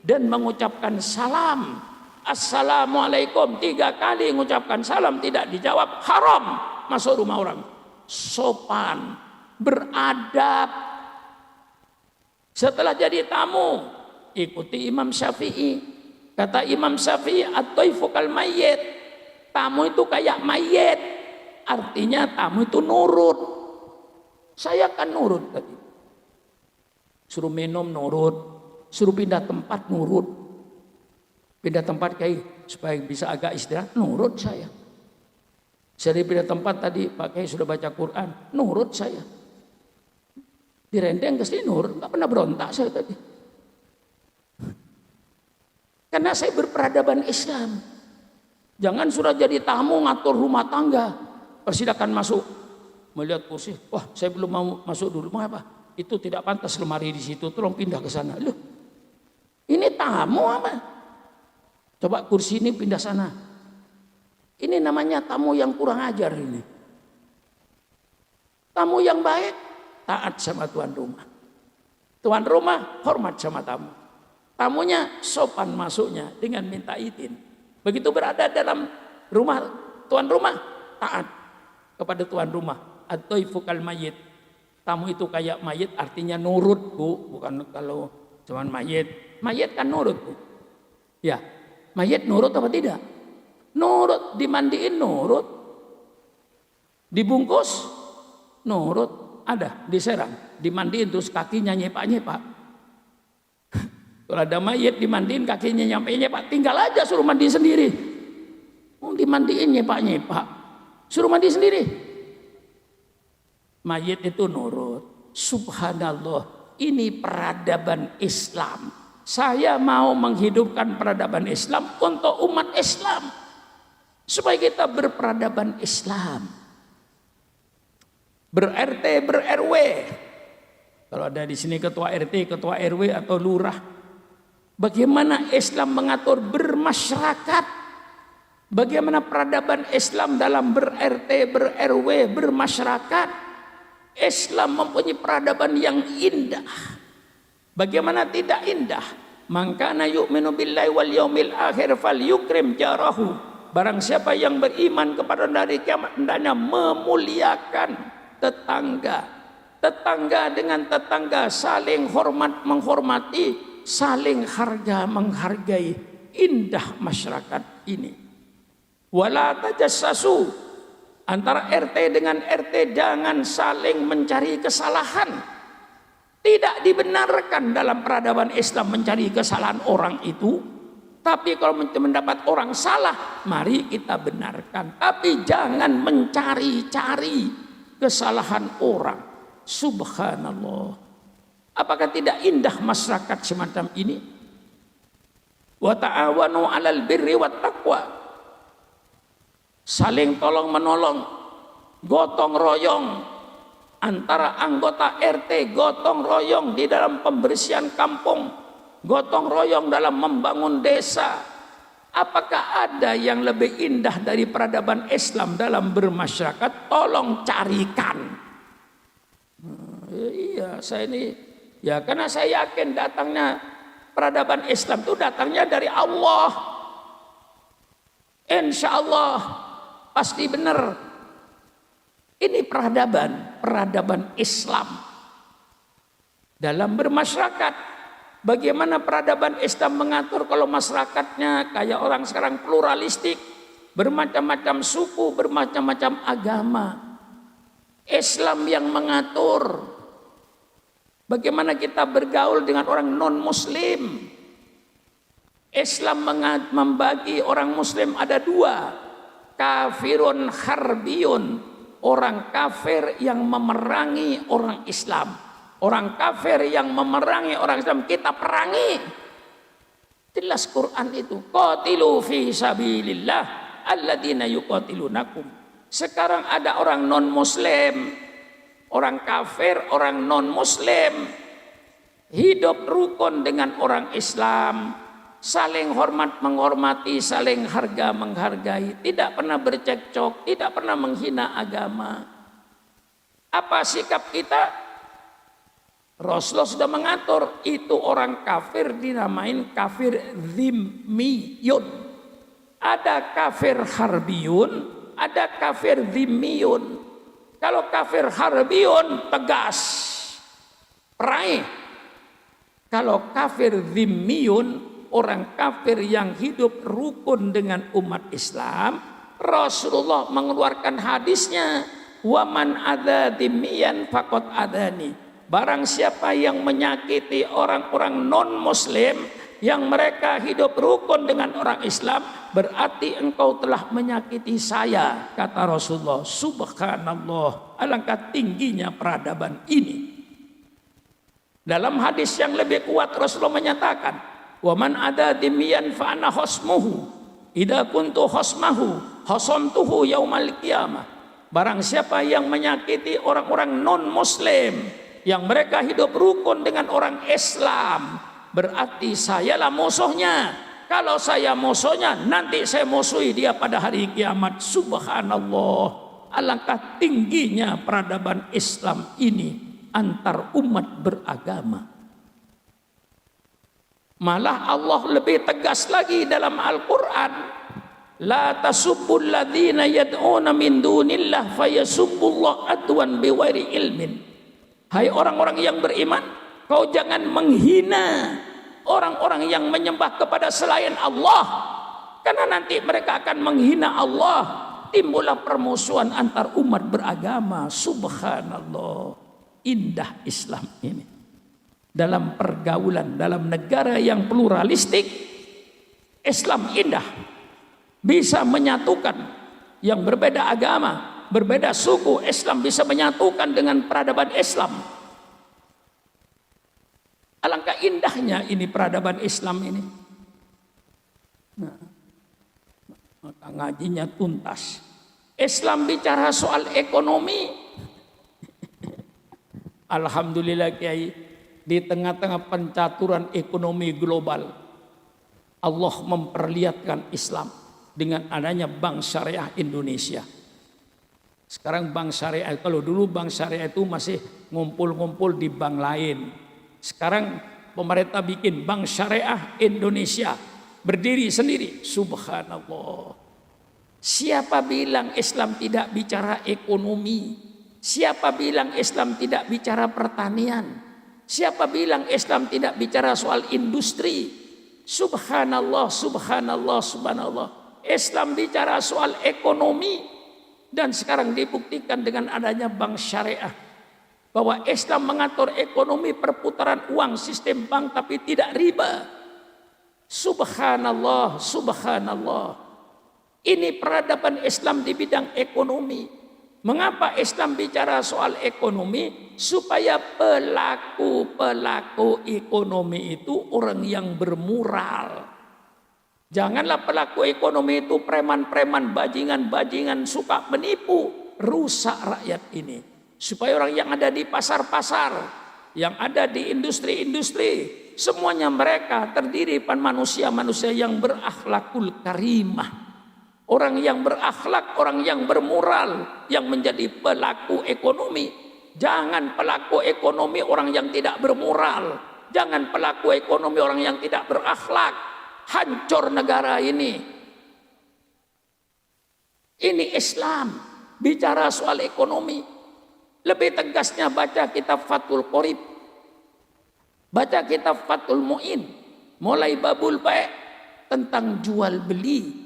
dan mengucapkan salam. Assalamualaikum 3 kali mengucapkan salam tidak dijawab, haram masuk rumah orang. Sopan, beradab. Setelah jadi tamu, ikuti Imam Syafi'i. Kata Imam Syafi'i, at-thaifu kal mayyit. Tamu itu kayak mayit. Artinya tamu itu nurut. Saya kan nurut tadi. Suruh minum nurut, suruh pindah tempat nurut. Pindah tempat kayak supaya bisa agak istirahat, nurut saya. Saya pindah tempat tadi, Pak Kiai sudah baca Quran, nurut saya. Direndeng ke sini nurut, nggak pernah berontak saya tadi. Karena saya berperadaban Islam. Jangan sudah jadi tamu ngatur rumah tangga. Persilakan masuk. Melihat kursi, wah saya belum mau masuk dulu. Mengapa? Itu tidak pantas lemari di situ. Tolong pindah ke sana. Loh, ini tamu apa? Coba kursi ini pindah sana. Ini namanya tamu yang kurang ajar ini. Tamu yang baik taat sama tuan rumah. Tuan rumah hormat sama tamu. Tamunya sopan masuknya dengan minta izin. Begitu berada dalam rumah tuan rumah, taat kepada tuan rumah. At-thaifu kal mayyit. Tamu itu kayak mayit, artinya nurut Bu. Bukan kalau cuman mayit. Mayit kan nurut Bu. Ya, mayit nurut apa tidak? Nurut. Dimandiin nurut. Dibungkus nurut. Ada diserang. Dimandiin terus kakinya nyepak-nyepak. Kalau ada mayit dimandiin kakinya nyampe-nyepak, tinggal aja suruh mandi sendiri. Dimandiin nyepak-nyepak, suruh mandi sendiri. Mayit itu nurut. Subhanallah, ini peradaban Islam. Saya mau menghidupkan peradaban Islam untuk umat Islam. Supaya kita berperadaban Islam. ber-RT, ber-RW. Kalau ada di sini ketua RT, ketua RW atau lurah, bagaimana Islam mengatur bermasyarakat? Bagaimana peradaban Islam dalam ber-RT, ber-RW, bermasyarakat? Islam mempunyai peradaban yang indah. Bagaimana tidak indah? Mangkana yu'minu billahi wal yaumil akhir falyukrim jarahu. Barang siapa yang beriman kepada hari kiamat hendaknya memuliakan tetangga. Tetangga dengan tetangga saling hormat menghormati, saling harga menghargai. Indah masyarakat ini. Wala tajassasu, antara RT dengan RT jangan saling mencari kesalahan. Tidak dibenarkan dalam peradaban Islam mencari kesalahan orang itu. Tapi kalau mendapat orang salah, mari kita benarkan. Tapi jangan mencari-cari kesalahan orang. Subhanallah. Apakah tidak indah masyarakat semacam ini? Wa ta'awanu 'alal birri wat taqwa. Saling tolong menolong, gotong royong antara anggota RT, gotong royong di dalam pembersihan kampung, gotong royong dalam membangun desa. Apakah ada yang lebih indah dari peradaban Islam dalam bermasyarakat? Tolong carikan. Iya, saya ini ya karena saya yakin datangnya peradaban Islam itu datangnya dari Allah. Insya Allah pasti benar. Ini peradaban Islam dalam bermasyarakat. Bagaimana peradaban Islam mengatur kalau masyarakatnya kayak orang sekarang pluralistik, bermacam-macam suku, bermacam-macam agama. Islam yang mengatur bagaimana kita bergaul dengan orang non-muslim. Islam membagi orang muslim ada dua. Kafirun harbiyun, orang kafir yang memerangi orang Islam. Orang kafir yang memerangi orang Islam kita perangi. Jelas Quran itu. Qatilu fi sabilillah alladzina yuqatilunakum. Sekarang ada orang non-muslim, orang kafir, orang non-muslim hidup rukun dengan orang Islam, saling hormat menghormati, saling harga menghargai, tidak pernah bercekcok, tidak pernah menghina agama. Apa sikap kita? Rasulullah sudah mengatur, itu orang kafir dinamain kafir zimmiyun. Ada kafir harbiyun, ada kafir zimmiyun. Kalau kafir harbiyun tegas, perangi. Kalau kafir zimmiyun, orang kafir yang hidup rukun dengan umat Islam, Rasulullah mengeluarkan hadisnya, waman adza zimmiyan faqad adani. Barang siapa yang menyakiti orang-orang non-muslim yang mereka hidup rukun dengan orang Islam, berarti engkau telah menyakiti saya, kata Rasulullah. Subhanallah, alangkah tingginya peradaban ini. Dalam hadis yang lebih kuat Rasulullah menyatakan, waman ada dimiyan fa ana hosmuhu idza kuntu hosmahu hasamtuhu yaumal qiyamah. Barang siapa yang menyakiti orang-orang non-muslim yang mereka hidup rukun dengan orang Islam, berarti sayalah musuhnya. Kalau saya musuhnya, nanti saya musuhi dia pada hari kiamat. Subhanallah, alangkah tingginya peradaban Islam ini antar umat beragama. Malah Allah lebih tegas lagi dalam Al-Quran, la tasubbul ladzina yad'una min dunillah fayasubbullah adwan biwairi ilmin. Hai orang-orang yang beriman, kau jangan menghina orang-orang yang menyembah kepada selain Allah, karena nanti mereka akan menghina Allah. Timbullah permusuhan antar umat beragama. Subhanallah, indah Islam ini dalam pergaulan, dalam negara yang pluralistik. Islam indah, bisa menyatukan yang berbeda agama, berbeda suku. Islam bisa menyatukan dengan peradaban Islam. Alangkah indahnya ini peradaban Islam ini. Nah, maka ngajinya tuntas. Islam bicara soal ekonomi, Alhamdulillah Kiai, di tengah-tengah pencaturan ekonomi global, Allah memperlihatkan Islam dengan adanya Bank Syariah Indonesia. Sekarang Bank Syariah, kalau dulu Bank Syariah itu masih ngumpul-ngumpul di bank lain. Sekarang pemerintah bikin Bank Syariah Indonesia, berdiri sendiri. Subhanallah. Siapa bilang Islam tidak bicara ekonomi? Siapa bilang Islam tidak bicara pertanian? Siapa bilang Islam tidak bicara soal industri? Subhanallah, subhanallah, subhanallah. Islam bicara soal ekonomi. Dan sekarang dibuktikan dengan adanya Bank Syariah. Bahwa Islam mengatur ekonomi perputaran uang sistem bank tapi tidak riba. Subhanallah, subhanallah. Ini peradaban Islam di bidang ekonomi. Mengapa Islam bicara soal ekonomi? Supaya pelaku-pelaku ekonomi itu orang yang bermoral. Janganlah pelaku ekonomi itu preman-preman, bajingan-bajingan suka menipu. Rusak rakyat ini. Supaya orang yang ada di pasar-pasar, yang ada di industri-industri, semuanya mereka terdiri dari manusia-manusia yang berakhlakul karimah. Orang yang berakhlak, orang yang bermoral, yang menjadi pelaku ekonomi. Jangan pelaku ekonomi orang yang tidak bermoral. Jangan pelaku ekonomi orang yang tidak berakhlak. Hancur negara ini. Ini Islam. Bicara soal ekonomi. Lebih tegasnya baca kitab Fathul Qorib. Baca kitab Fathul Mu'in. Mulai babul baik tentang jual beli.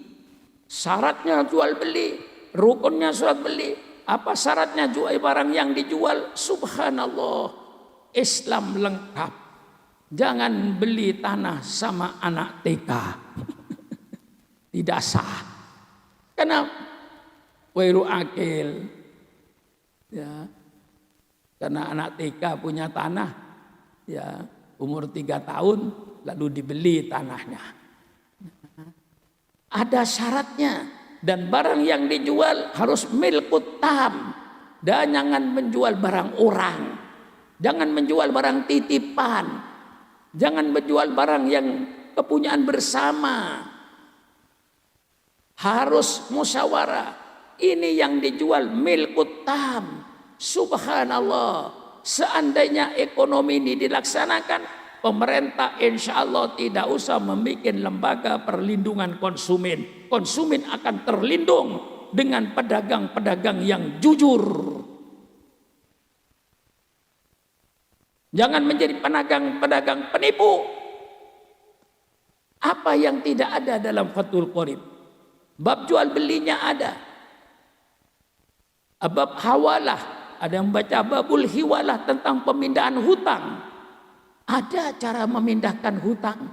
Syaratnya jual beli, rukunnya surat beli. Apa syaratnya jual barang yang dijual? Subhanallah, Islam lengkap. Jangan beli tanah sama anak TK. Tidak sah. Karena wairu akil. Ya. Karena anak TK punya tanah, ya umur 3 tahun lalu dibeli tanahnya. Ada syaratnya dan barang yang dijual harus milkut tam dan jangan menjual barang orang, jangan menjual barang titipan, jangan menjual barang yang kepunyaan bersama, harus musyawarah. Ini yang dijual milkut tam. Subhanallah, seandainya ekonomi ini dilaksanakan, pemerintah insya Allah tidak usah membuat lembaga perlindungan konsumen. Konsumen akan terlindung dengan pedagang-pedagang yang jujur. Jangan menjadi pedagang penipu. Apa yang tidak ada dalam Fathul Qorib? Bab jual belinya ada. Bab hawalah. Ada yang baca babul hiwalah tentang pemindahan hutang. Ada cara memindahkan hutang.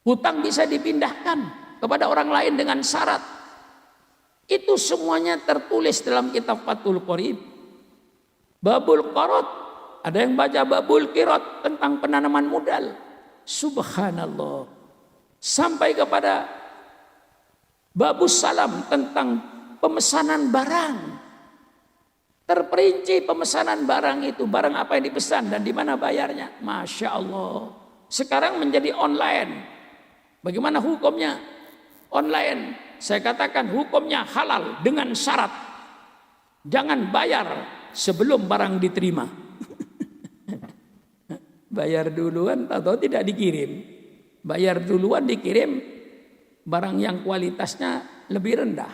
Hutang bisa dipindahkan kepada orang lain dengan syarat. Itu semuanya tertulis dalam kitab Fathul Qorib. Babul Qarot. Ada yang baca babul Qirot tentang penanaman modal. Subhanallah. Sampai kepada babus salam tentang pemesanan barang. Terperinci pemesanan barang itu. Barang apa yang dipesan dan di mana bayarnya. Masya Allah. Sekarang menjadi online. Bagaimana hukumnya? Online. Saya katakan hukumnya halal dengan syarat. Jangan bayar sebelum barang diterima. Bayar duluan atau tidak dikirim. Bayar duluan dikirim barang yang kualitasnya lebih rendah.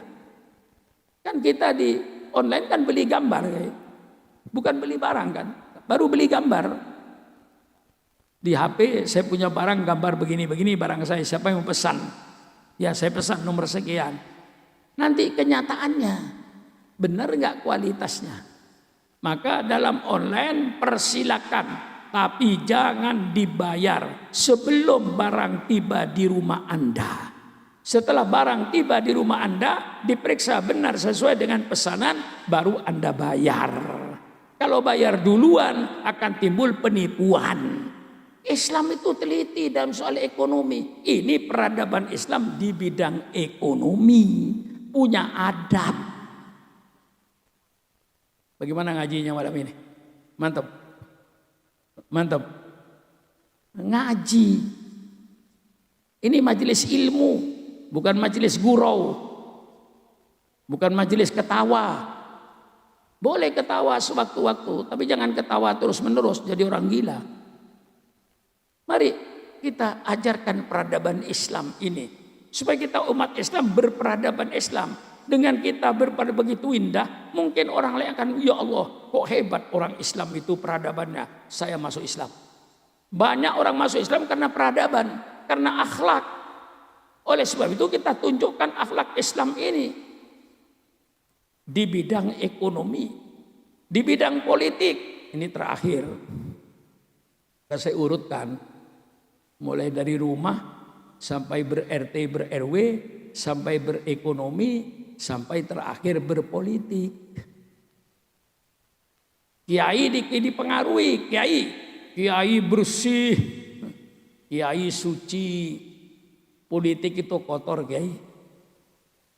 Kan kita di online kan beli gambar, bukan beli barang kan. Baru beli gambar. Di HP saya punya barang gambar begini-begini barang saya. Siapa yang mau pesan? Ya saya pesan nomor sekian. Nanti kenyataannya benar nggak kualitasnya? Maka dalam online persilakan, tapi jangan dibayar sebelum barang tiba di rumah Anda. Setelah barang tiba di rumah Anda, diperiksa benar sesuai dengan pesanan, baru Anda bayar. Kalau bayar duluan akan timbul penipuan. Islam itu teliti dalam soal ekonomi. Ini peradaban Islam di bidang ekonomi. Punya adab. Bagaimana ngajinya malam ini? Mantap. Mantap. Ngaji. Ini majelis ilmu, bukan majelis gurau. Bukan majelis ketawa. Boleh ketawa sewaktu-waktu, tapi jangan ketawa terus-menerus jadi orang gila. Mari kita ajarkan peradaban Islam ini, supaya kita umat Islam berperadaban Islam. Dengan kita berperadaban begitu indah, mungkin orang lain akan, ya Allah, kok hebat orang Islam itu peradabannya. Saya masuk Islam. Banyak orang masuk Islam karena peradaban, karena akhlak. Oleh sebab itu kita tunjukkan akhlak Islam ini. Di bidang ekonomi, di bidang politik, ini terakhir. Saya urutkan, mulai dari rumah, sampai ber-RT, ber-RW, sampai berekonomi, sampai terakhir berpolitik. Kiai dipengaruhi, kiai bersih, kiai suci, politik itu kotor kiai.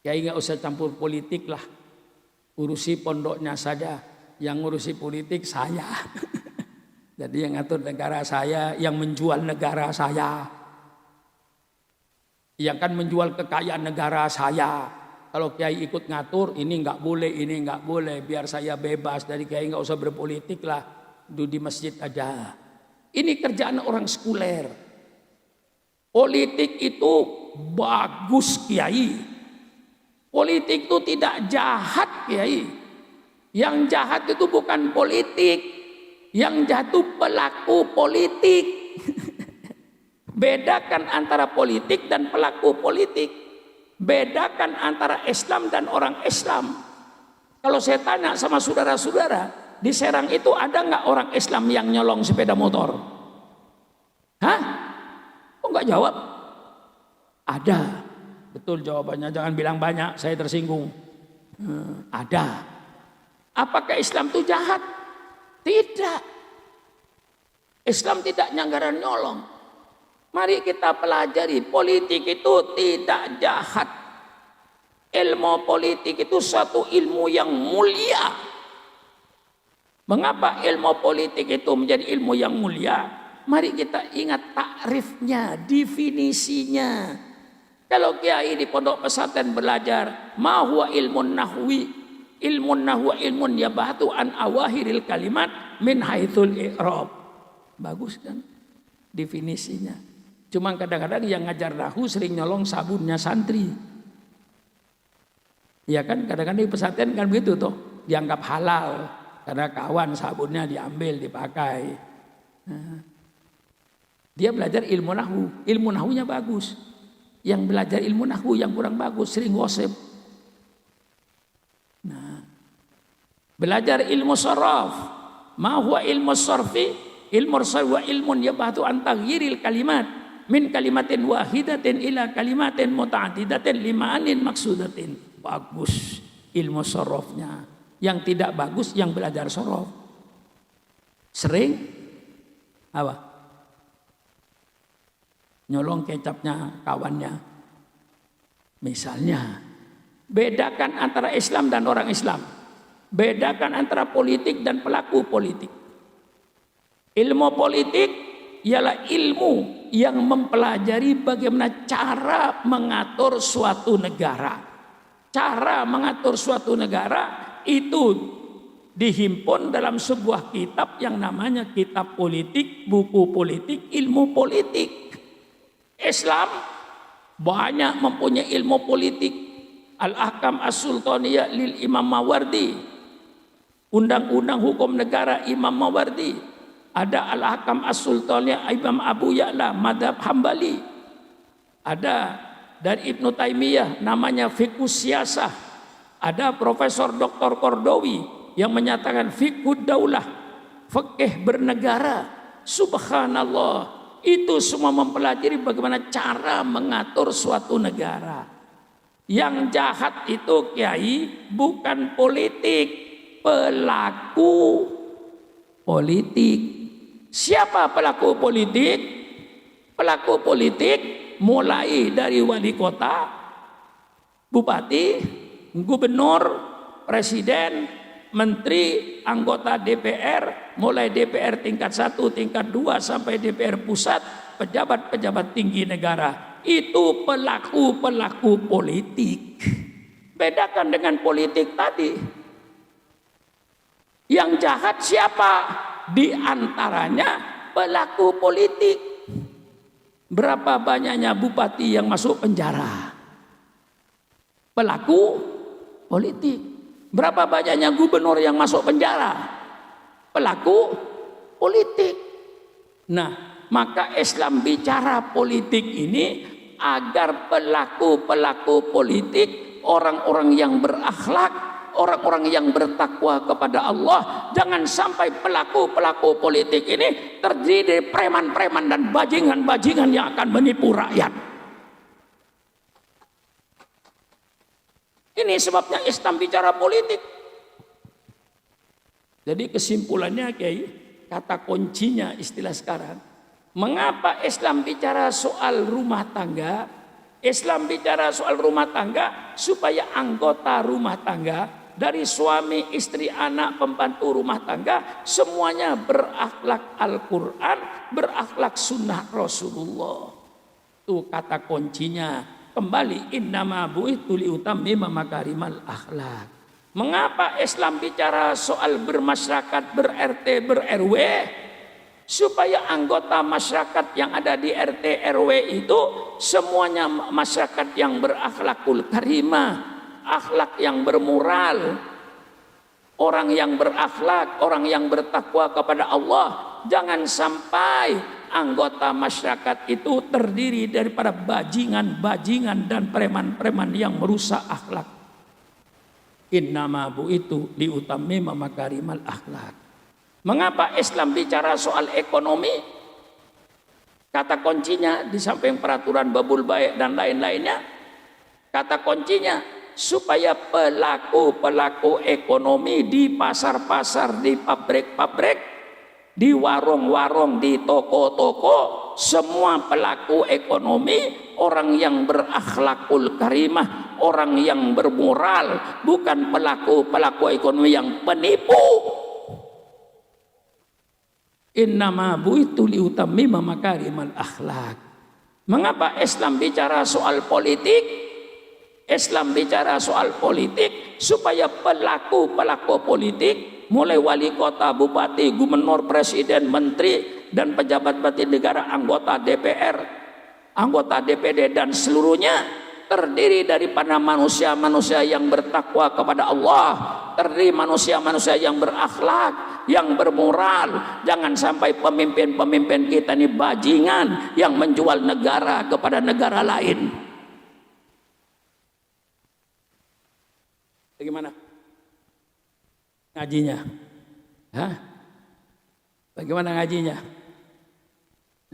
Kiai nggak usah campur politik lah. Urusi pondoknya saja, yang ngurusi politik saya. Jadi yang ngatur negara saya, yang menjual negara saya. Yang kan menjual kekayaan negara saya. Kalau kiai ikut ngatur, ini nggak boleh, ini nggak boleh. Biar saya bebas, dari kiai nggak usah berpolitik lah. Duduk di masjid aja. Ini kerjaan orang sekuler. Politik itu bagus kiai. Politik itu tidak jahat, kiai. Yang jahat itu bukan politik, yang jahat itu pelaku politik. Bedakan antara politik dan pelaku politik. Bedakan antara Islam dan orang Islam. Kalau saya tanya sama saudara-saudara, di Serang itu ada nggak orang Islam yang nyolong sepeda motor? Hah? Kok nggak jawab? Ada. Betul jawabannya, jangan bilang banyak, saya tersinggung. Ada. Apakah Islam itu jahat? Tidak. Islam tidak nyanggaran nyolong. Mari kita pelajari, politik itu tidak jahat. Ilmu politik itu satu ilmu yang mulia. Mengapa ilmu politik itu menjadi ilmu yang mulia? Mari kita ingat takrifnya, definisinya. Kalau kiai di pondok pesantren belajar ma huwa ilmun nahwi, ilmun nahwa ilmun yabatu an awahiril kalimat min haitsul i'rab. Bagus kan definisinya. Cuma kadang-kadang yang ngajar nahwu sering nyolong sabunnya santri. Ya kan, kadang-kadang di pesantren kan begitu toh, dianggap halal karena kawan sabunnya diambil dipakai. Nah, dia belajar ilmu nahwu, ilmu nahwunya bagus. Yang belajar ilmu nahwu yang kurang bagus sering gosip. Nah, belajar ilmu saraf, ma huwa ilmu sarfi, ilmu sarfi wa ilmun yabatu an taghyiril kalimat min kalimatin wahidatin ila kalimatin muta'addidatin lima'anin maksudatin. Bagus ilmu sarafnya. Yang tidak bagus yang belajar saraf. Sering apa? Nyolong kecapnya kawannya. Misalnya, bedakan antara Islam dan orang Islam. Bedakan antara politik dan pelaku politik. Ilmu politik ialah ilmu yang mempelajari bagaimana cara mengatur suatu negara. Cara mengatur suatu negara itu dihimpun dalam sebuah kitab yang namanya kitab politik, buku politik, ilmu politik. Islam banyak mempunyai ilmu politik. Al-Ahkam As-Sultaniyah lil Imam Mawardi, undang-undang hukum negara Imam Mawardi. Ada Al-Ahkam As-Sultaniyah Imam Abu Ya'la Madhab Hambali. Ada dari Ibnu Taimiyah namanya Fiqhus Siyasah. Ada Profesor Dr. Kordowi yang menyatakan Fiqhud Daulah, fikih bernegara. Subhanallah. Itu semua mempelajari bagaimana cara mengatur suatu negara. Yang jahat itu kiai bukan politik, pelaku politik. Siapa pelaku politik? Pelaku politik mulai dari wali kota, bupati, gubernur, presiden, menteri, anggota DPR, mulai DPR tingkat 1, tingkat 2 sampai DPR pusat, pejabat-pejabat tinggi negara, itu pelaku-pelaku politik. Bedakan dengan politik tadi. Yang jahat siapa? Di antaranya pelaku politik. Berapa banyaknya bupati yang masuk penjara? Pelaku politik. Berapa banyaknya gubernur yang masuk penjara? Pelaku politik. Nah, maka Islam bicara politik ini agar pelaku-pelaku politik, orang-orang yang berakhlak, orang-orang yang bertakwa kepada Allah, jangan sampai pelaku-pelaku politik ini terdiri dari preman-preman dan bajingan-bajingan yang akan menipu rakyat. Ini sebabnya Islam bicara politik. Jadi kesimpulannya Kiai, kata kuncinya istilah sekarang, mengapa Islam bicara soal rumah tangga? Islam bicara soal rumah tangga supaya anggota rumah tangga dari suami, istri, anak, pembantu rumah tangga semuanya berakhlak Al-Quran, berakhlak sunnah Rasulullah. Itu kata kuncinya. Kembali, innama bu'ithu liutammima makarimal akhlak. Mengapa Islam bicara soal bermasyarakat, ber-RT, ber-RW? Supaya anggota masyarakat yang ada di RT RW itu semuanya masyarakat yang berakhlakul karimah, akhlak yang bermoral, orang yang berakhlak, orang yang bertakwa kepada Allah. Jangan sampai anggota masyarakat itu terdiri daripada bajingan-bajingan dan preman-preman yang merusak akhlak. Innama bu'ithu liutammima makarimal akhlak. Mengapa Islam bicara soal ekonomi? Kata kuncinya di samping peraturan babul baik dan lain-lainnya, kata kuncinya supaya pelaku-pelaku ekonomi di pasar-pasar, di pabrik-pabrik, di warung-warung, di toko-toko, semua pelaku ekonomi orang yang berakhlakul karimah, orang yang bermoral, bukan pelaku-pelaku ekonomi yang penipu. Innama bu'ithu liutammima makarimal akhlak. Mengapa Islam bicara soal politik? Islam bicara soal politik supaya pelaku-pelaku politik, mulai wali kota, bupati, gubernur, presiden, menteri, dan pejabat-pejabat negara, anggota DPR, anggota DPD, dan seluruhnya terdiri daripada manusia-manusia yang bertakwa kepada Allah, terdiri manusia-manusia yang berakhlak, yang bermoral. Jangan sampai pemimpin-pemimpin kita ini bajingan yang menjual negara kepada negara lain. Bagaimana ngajinya? Hah? Bagaimana ngajinya?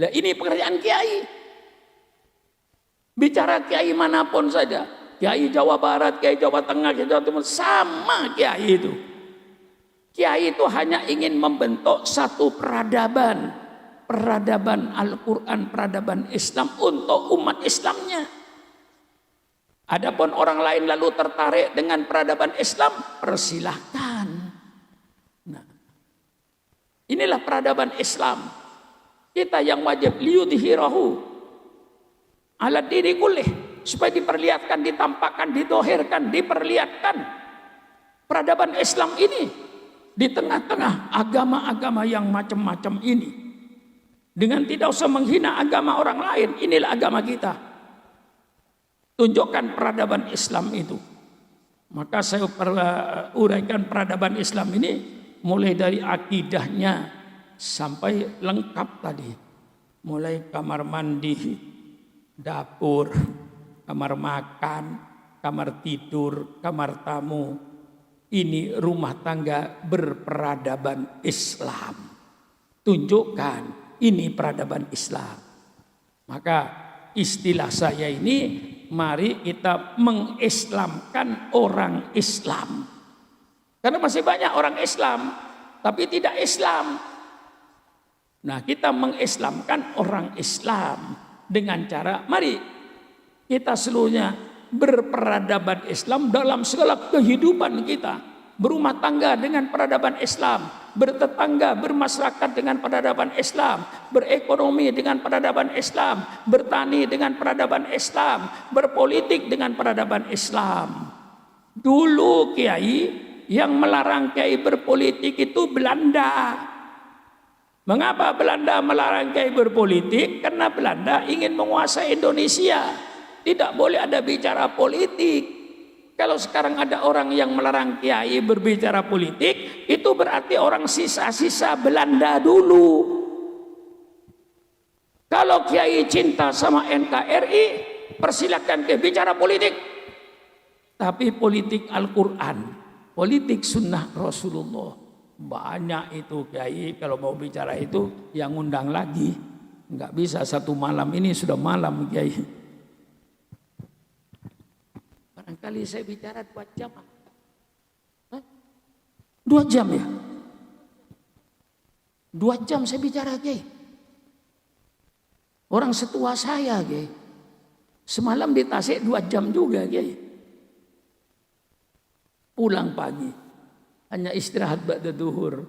Nah, ini pekerjaan kiai. Bicara kiai manapun saja, kiai Jawa Barat, kiai Jawa Tengah, kiai Jawa Timur, sama kiai itu. Kiai itu hanya ingin membentuk satu peradaban, peradaban Al-Quran, peradaban Islam untuk umat Islamnya. Adapun orang lain lalu tertarik dengan peradaban Islam, persilahkan. Nah, inilah peradaban Islam. Kita yang wajib liyudhirahu ala diri kulih, supaya diperlihatkan, ditampakkan, didohirkan, diperlihatkan peradaban Islam ini di tengah-tengah agama-agama yang macam-macam ini, dengan tidak usah menghina agama orang lain. Inilah agama kita. Tunjukkan peradaban Islam itu. Maka saya uraikan peradaban Islam ini mulai dari akidahnya sampai lengkap tadi, mulai kamar mandi, dapur, kamar makan, kamar tidur, kamar tamu. Ini rumah tangga berperadaban Islam. Tunjukkan ini peradaban Islam. Maka istilah saya ini, mari kita mengislamkan orang Islam. Karena masih banyak orang Islam tapi tidak Islam. Nah, kita mengislamkan orang Islam dengan cara, mari kita seluruhnya berperadaban Islam dalam segala kehidupan kita. berumah tangga dengan peradaban Islam, bertetangga, bermasyarakat dengan peradaban Islam, berekonomi dengan peradaban Islam, bertani dengan peradaban Islam, berpolitik dengan peradaban Islam. Dulu kiai yang melarang kiai berpolitik itu Belanda. Mengapa Belanda melarang kiai berpolitik? Karena Belanda ingin menguasai Indonesia. Tidak boleh ada bicara politik. Kalau sekarang ada orang yang melarang kiai berbicara politik, itu berarti orang sisa-sisa Belanda dulu. Kalau kiai cinta sama NKRI, persilakan kiai bicara politik. Tapi politik Al-Quran, politik sunnah Rasulullah, banyak itu kiai kalau mau bicara itu yang undang lagi. Nggak bisa satu malam, ini sudah malam kiai. Barangkali saya bicara 2 jam. 2 jam ya? 2 jam saya bicara kiai. Orang setua saya kiai. Semalam di Tasik 2 jam juga kiai. Pulang pagi, hanya istirahat ba'da duhur.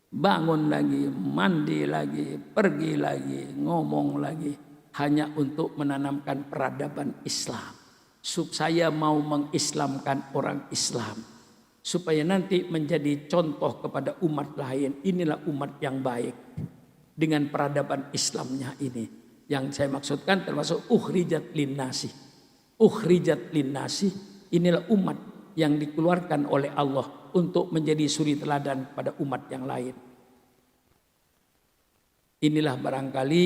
Bangun lagi, mandi lagi, pergi lagi, ngomong lagi. Hanya untuk menanamkan peradaban Islam. Saya mau mengislamkan orang Islam. Supaya nanti menjadi contoh kepada umat lain. Inilah umat yang baik. Dengan peradaban Islamnya ini. Yang saya maksudkan termasuk ukhrijat linnasi. Ukhrijat linnasi. Inilah umat yang dikeluarkan oleh Allah untuk menjadi suri teladan pada umat yang lain. Inilah barangkali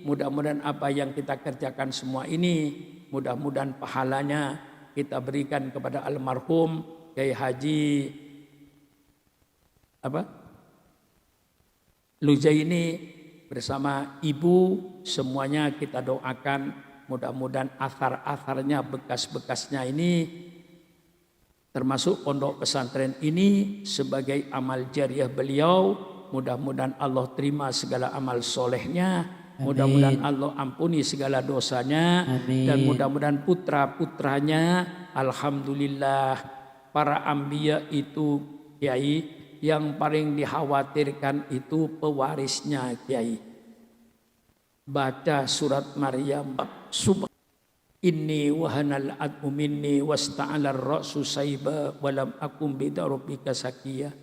mudah-mudahan apa yang kita kerjakan semua ini, mudah-mudahan pahalanya kita berikan kepada almarhum Kiai Haji Lujaini bersama ibu, semuanya kita doakan mudah-mudahan athar-atharnya, bekas-bekasnya ini termasuk pondok pesantren ini sebagai amal jariah beliau. Mudah-mudahan Allah terima segala amal solehnya. Mudah-mudahan Allah ampuni segala dosanya. Amin. Dan mudah-mudahan putra-putranya, alhamdulillah, para ambiya itu kiai, yang paling dikhawatirkan itu pewarisnya kiai. Baca surat Maryam. Inni wahanal admu minni wasta'alar ra'su saiba walam akum bidarubika sakiyah.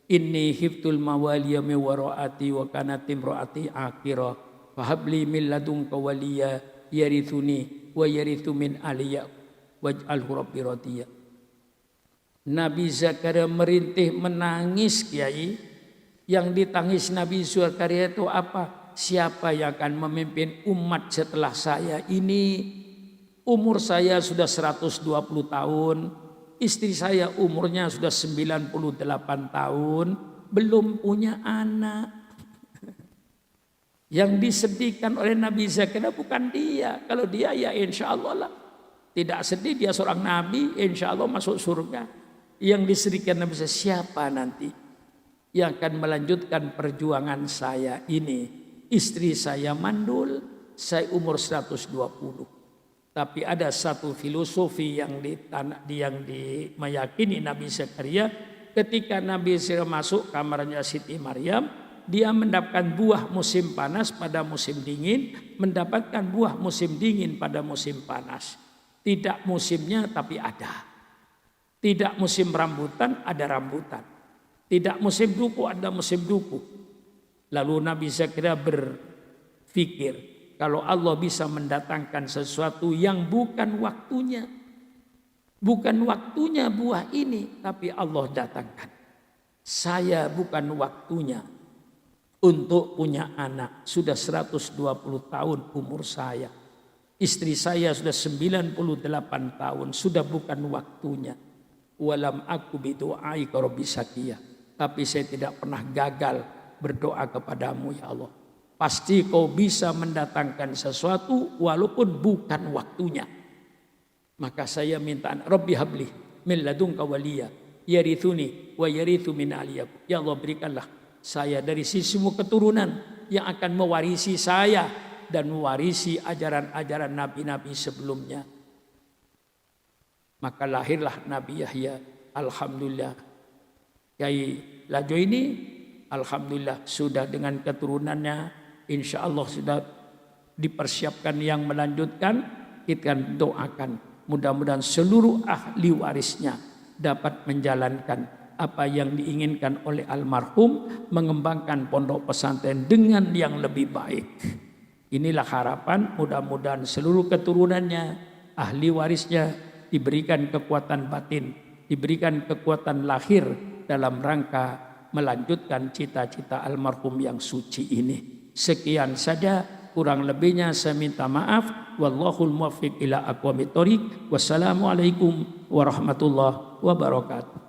Inni hiftul mawaliya min waraati wa kanat imraati akira fahabli min ladunka waliya yarithuni wa yarithu min aliya waj'alhu rabbi radiya. Nabi Zakaria merintih menangis kiai. Yang ditangis Nabi Zakaria itu apa? Siapa yang akan memimpin umat setelah saya ini? Umur saya sudah 120 tahun. Istri saya umurnya sudah 98 tahun, belum punya anak. Yang disedihkan oleh Nabi Zakaria bukan dia. Kalau dia ya insya Allah lah. Tidak sedih, dia seorang Nabi, insya Allah masuk surga. Yang disedihkan Nabi Zakaria, siapa nanti yang akan melanjutkan perjuangan saya ini? Istri saya mandul, saya umur 120. Tapi ada satu filosofi yang meyakini Nabi Zakaria, ketika Nabi Zakaria masuk kamarnya Siti Maryam, dia mendapatkan buah musim panas pada musim dingin, mendapatkan buah musim dingin pada musim panas. Tidak musimnya tapi ada. Tidak musim rambutan, ada rambutan. Tidak musim duku, ada musim duku. Lalu Nabi Zakaria berpikir, kalau Allah bisa mendatangkan sesuatu yang bukan waktunya. Bukan waktunya buah ini, tapi Allah datangkan. Saya bukan waktunya untuk punya anak. Sudah 120 tahun umur saya. Istri saya sudah 98 tahun. Sudah bukan waktunya. Walam aku bidu'aika rabbi sakiyah. Tapi saya tidak pernah gagal berdoa kepadamu ya Allah. Pasti kau bisa mendatangkan sesuatu walaupun bukan waktunya. Maka saya minta Rabbi habli min ladunka waliya yarithuni wa yarithu min aliyaku. Ya Allah, berikanlah saya dari sisimu keturunan yang akan mewarisi saya dan mewarisi ajaran-ajaran nabi-nabi sebelumnya. Maka lahirlah Nabi Yahya alhamdulillah Kiai Lajo ini alhamdulillah sudah dengan keturunannya insya Allah sudah dipersiapkan yang melanjutkan. Kita doakan mudah-mudahan seluruh ahli warisnya dapat menjalankan apa yang diinginkan oleh almarhum, mengembangkan pondok pesantren dengan yang lebih baik. Inilah harapan, mudah-mudahan seluruh keturunannya, ahli warisnya diberikan kekuatan batin, diberikan kekuatan lahir dalam rangka melanjutkan cita-cita almarhum yang suci ini. Sekian saja, kurang lebihnya saya minta maaf. Wallahul muwaffiq ila aqwamit thoriq. Wassalamualaikum warahmatullahi wabarakatuh.